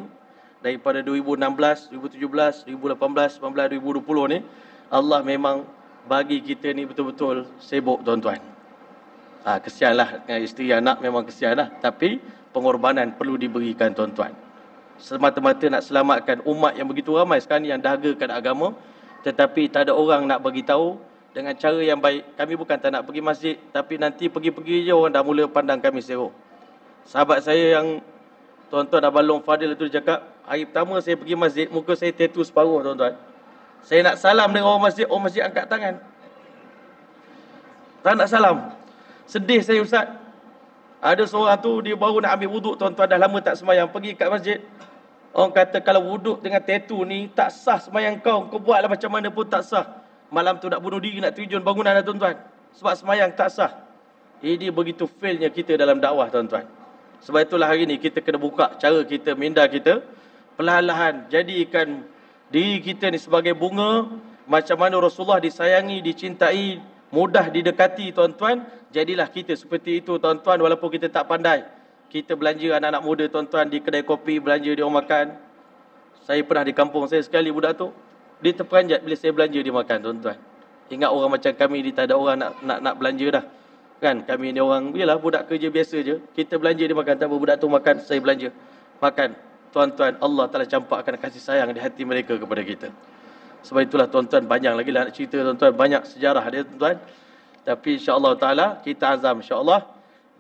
[SPEAKER 1] daripada 2016, 2017, 2018, 2019, 2020 ni, Allah memang bagi kita ni betul-betul sibuk tuan-tuan. Kesianlah dengan isteri anak, memang kesian lah. Tapi pengorbanan perlu diberikan tuan-tuan. Semata-mata nak selamatkan umat yang begitu ramai sekarang yang dahagakan agama, tetapi tak ada orang nak bagi tahu dengan cara yang baik. Kami bukan tak nak pergi masjid, tapi nanti pergi-pergi je orang dah mula pandang kami serong. Sahabat saya yang tuan-tuan Abang Fadil itu cakap, hari pertama saya pergi masjid, muka saya tattoo separuh tuan-tuan. Saya nak salam dengan orang masjid angkat tangan. Tak nak salam. Sedih saya Ustaz. Ada seorang tu dia baru nak ambil wuduk tuan-tuan, dah lama tak sembahyang, pergi kat masjid. Orang kata kalau wuduk dengan tattoo ni tak sah semayang kau. Kau buatlah macam mana pun tak sah. Malam tu nak bunuh diri, nak terjun bangunan dah tuan-tuan. Sebab semayang tak sah. Ini begitu failnya kita dalam dakwah tuan-tuan. Sebab itulah hari ni kita kena buka cara kita, minda kita. Perlahan-lahan jadikan diri kita ni sebagai bunga. Macam mana Rasulullah disayangi, dicintai, mudah didekati tuan-tuan. Jadilah kita seperti itu tuan-tuan walaupun kita tak pandai. Kita belanja anak-anak muda tuan-tuan di kedai kopi, belanja dia orang makan. Saya pernah di kampung saya sekali budak tu. Dia terperanjat bila saya belanja dia makan tuan-tuan. Ingat orang macam kami ni tak ada orang nak belanja dah. Kan kami ni orang, yalah budak kerja biasa je. Kita belanja dia makan, tak apa budak tu makan, saya belanja. Makan. Tuan-tuan, Allah telah campakkan kasih sayang di hati mereka kepada kita. Sebab itulah tuan-tuan, banyak lagi lah nak cerita tuan-tuan. Banyak sejarah dia tuan-tuan. Tapi insya-Allah ta'ala kita azam insya-Allah.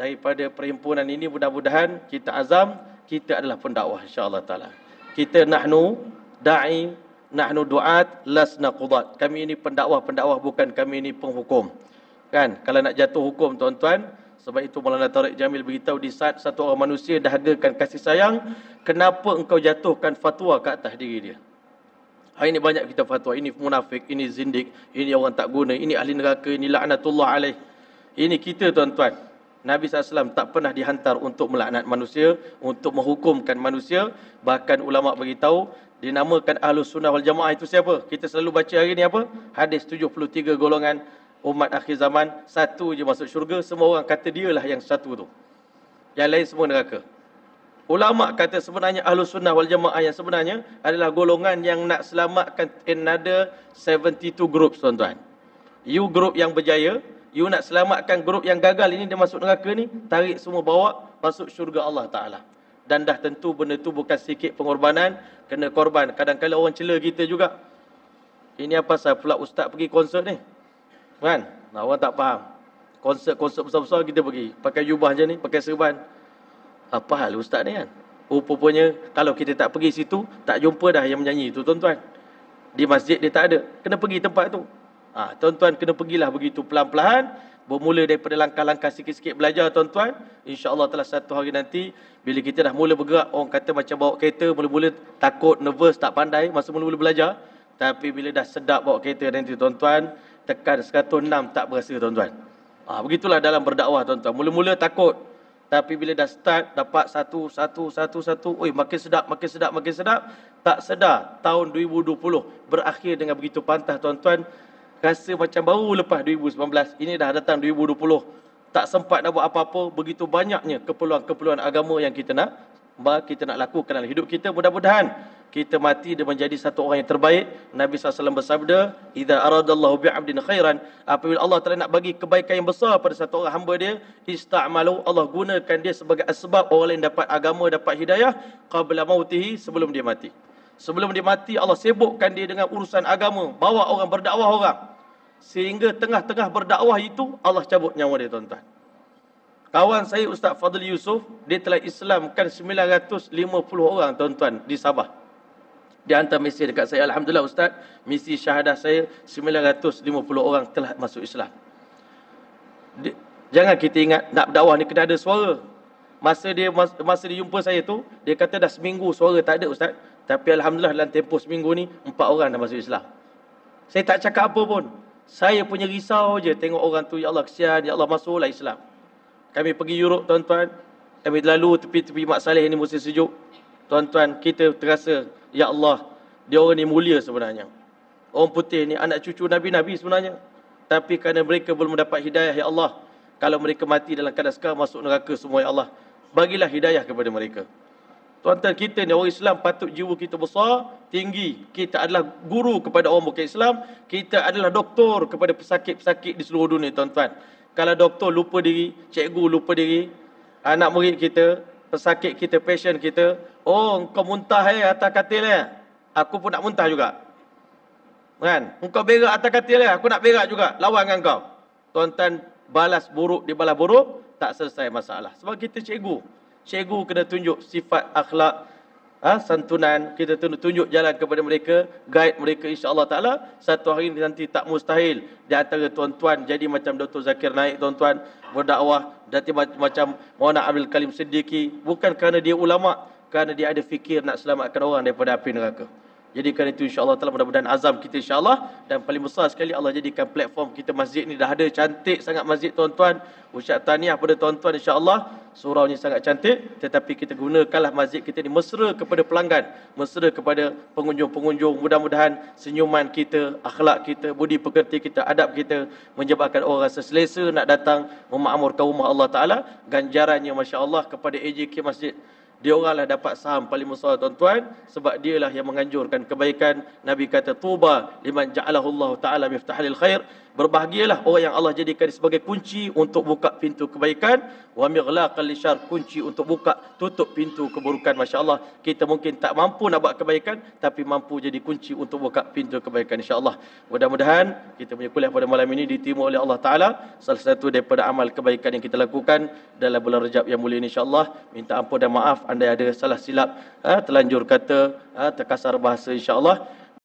[SPEAKER 1] Daripada perhimpunan ini mudah-mudahan kita azam, kita adalah pendakwah insya-Allah taala. Kita nahnu da'i, nahnu du'at, lasna qudat. Kami ini pendakwah bukan kami ini penghukum. Kan? Kalau nak jatuh hukum tuan-tuan, sebab itu Maulana Tariq Jamil beritahu di saat satu orang manusia dahagakan kasih sayang, kenapa engkau jatuhkan fatwa ke atas diri dia? Hari ini banyak kita fatwa, ini munafik, ini zindik, ini orang tak guna, ini ahli neraka, ini laknatullah alaih. Ini kita tuan-tuan. Nabi SAW tak pernah dihantar untuk melaknat manusia, untuk menghukumkan manusia. Bahkan ulama' beritahu, dinamakan Ahlus Sunnah wal Jamaah itu siapa? Kita selalu baca hari ni apa? Hadis 73 golongan umat akhir zaman, satu je masuk syurga, semua orang kata dialah yang satu tu. Yang lain semua neraka. Ulama' kata sebenarnya Ahlus Sunnah wal Jamaah yang sebenarnya adalah golongan yang nak selamatkan another 72 groups tuan-tuan. You group yang berjaya, you nak selamatkan grup yang gagal ini, dia masuk neraka ni, tarik semua bawa masuk syurga Allah Ta'ala. Dan dah tentu benda tu bukan sikit pengorbanan, kena korban. Kadang-kadang orang cela kita juga. Ini apa pasal pula ustaz pergi konsert ni? Kan? Nah, orang tak faham. Konsert besar-besar kita pergi. Pakai jubah je ni, pakai serban. Apa hal ustaz ni kan? Rupanya kalau kita tak pergi situ, tak jumpa dah yang menyanyi tu tuan-tuan. Di masjid dia tak ada. Kena pergi tempat tu. Tuan-tuan kena pergilah begitu pelan-pelan, bermula daripada langkah-langkah sikit-sikit belajar tuan-tuan. InsyaAllah telah satu hari nanti, bila kita dah mula bergerak, orang kata macam bawa kereta, mula-mula takut, nervous, tak pandai, masa mula-mula belajar. Tapi bila dah sedap bawa kereta nanti tuan-tuan, tekan 106 tak berasa tuan-tuan. Begitulah dalam berdakwah tuan-tuan. Mula-mula takut, tapi bila dah start, dapat satu, makin sedap. Tak sedar, tahun 2020 berakhir dengan begitu pantah tuan-tuan. Rasa macam baru lepas 2019, ini dah datang 2020. Tak sempat nak buat apa-apa, begitu banyaknya keperluan-keperluan agama yang kita nak lakukan dalam hidup kita. Mudah-mudahan kita mati dan menjadi satu orang yang terbaik. Nabi SAW bersabda, "Idza aradallahu bi'abdin khairan", apabila Allah Taala nak bagi kebaikan yang besar pada satu orang hamba dia, ista'malu, Allah gunakan dia sebagai asbab orang lain dapat agama, dapat hidayah qabla mautihi, sebelum dia mati. Sebelum dia mati, Allah sibukkan dia dengan urusan agama, bawa orang berdakwah orang. Sehingga tengah-tengah berdakwah itu, Allah cabut nyawa dia tuan-tuan. Kawan saya Ustaz Fadli Yusof, dia telah Islamkan 950 orang tuan-tuan di Sabah. Dia hantar mesej dekat saya, Alhamdulillah Ustaz, misi syahadah saya 950 orang telah masuk Islam. Jangan kita ingat nak berdakwah ni kena ada suara. Masa dia jumpa saya tu, dia kata dah seminggu suara tak ada Ustaz. Tapi Alhamdulillah dalam tempoh seminggu ni 4 orang dah masuk Islam. Saya tak cakap apa pun. Saya punya risau je tengok orang tu, ya Allah kesian, ya Allah masuklah Islam. Kami pergi Europe tuan-tuan. Kami lalu tepi-tepi Mak Saleh ni musim sejuk. Tuan-tuan, kita terasa, ya Allah, dia orang ni mulia sebenarnya. Orang putih ni anak cucu Nabi-Nabi sebenarnya. Tapi kerana mereka belum mendapat hidayah, ya Allah, kalau mereka mati dalam keadaan sekarang, masuk neraka semua, ya Allah, bagilah hidayah kepada mereka. Tuan-tuan, kita ni orang Islam, patut jiwa kita besar, tinggi. Kita adalah guru kepada orang bukan Islam. Kita adalah doktor kepada pesakit-pesakit di seluruh dunia tuan-tuan. Kalau doktor lupa diri, cikgu lupa diri, anak murid kita, pesakit kita, pasien kita, oh engkau muntah atas katil aku pun nak muntah juga. Kan? Engkau berak atas katil aku nak berak juga. Lawan dengan kau. Tuan-tuan, balas buruk di balas buruk, tak selesai masalah. Sebab kita cikgu. Cikgu kena tunjuk sifat akhlak, santunan. Kita tunjuk jalan kepada mereka, guide mereka, insya-Allah taala. Satu hari nanti tak mustahil di antara tuan-tuan jadi macam Dr. Zakir Naik tuan-tuan, berdakwah, jadi macam Maulana Abdul Kalim Siddiqui, bukan kerana dia ulama, kerana dia ada fikir nak selamatkan orang daripada api neraka. Jadi kerana itu insya-Allah taala mudah-mudahan azam kita insya-Allah, dan paling besar sekali Allah jadikan platform kita masjid ni dah ada cantik sangat masjid tuan-tuan. Ucap tahniah pada tuan-tuan insya-Allah. Suraunya sangat cantik, tetapi kita gunakanlah masjid kita ni mesra kepada pelanggan, mesra kepada pengunjung-pengunjung. Mudah-mudahan senyuman kita, akhlak kita, budi pekerti kita, adab kita menyebabkan orang rasa selesa nak datang memakmurkan rumah Allah Taala. Ganjarannya masya-Allah kepada AJK Masjid, dia oranglah dapat saham paling besar tuan-tuan, sebab dialah yang menganjurkan kebaikan. Nabi kata tuba liman ja'alahu Allah Taala miftahil khair. Berbahagialah orang yang Allah jadikan sebagai kunci untuk buka pintu kebaikan, wa mighlaqal lisyar, kunci untuk buka tutup pintu keburukan. Masya-Allah, kita mungkin tak mampu nak buat kebaikan, tapi mampu jadi kunci untuk buka pintu kebaikan insya-Allah. Mudah-mudahan kita punya kuliah pada malam ini diterima oleh Allah Taala, salah satu daripada amal kebaikan yang kita lakukan dalam bulan Rejab yang mulia ini insya-Allah. Minta ampun dan maaf andai ada salah silap, terlanjur kata, terkasar bahasa insya-Allah.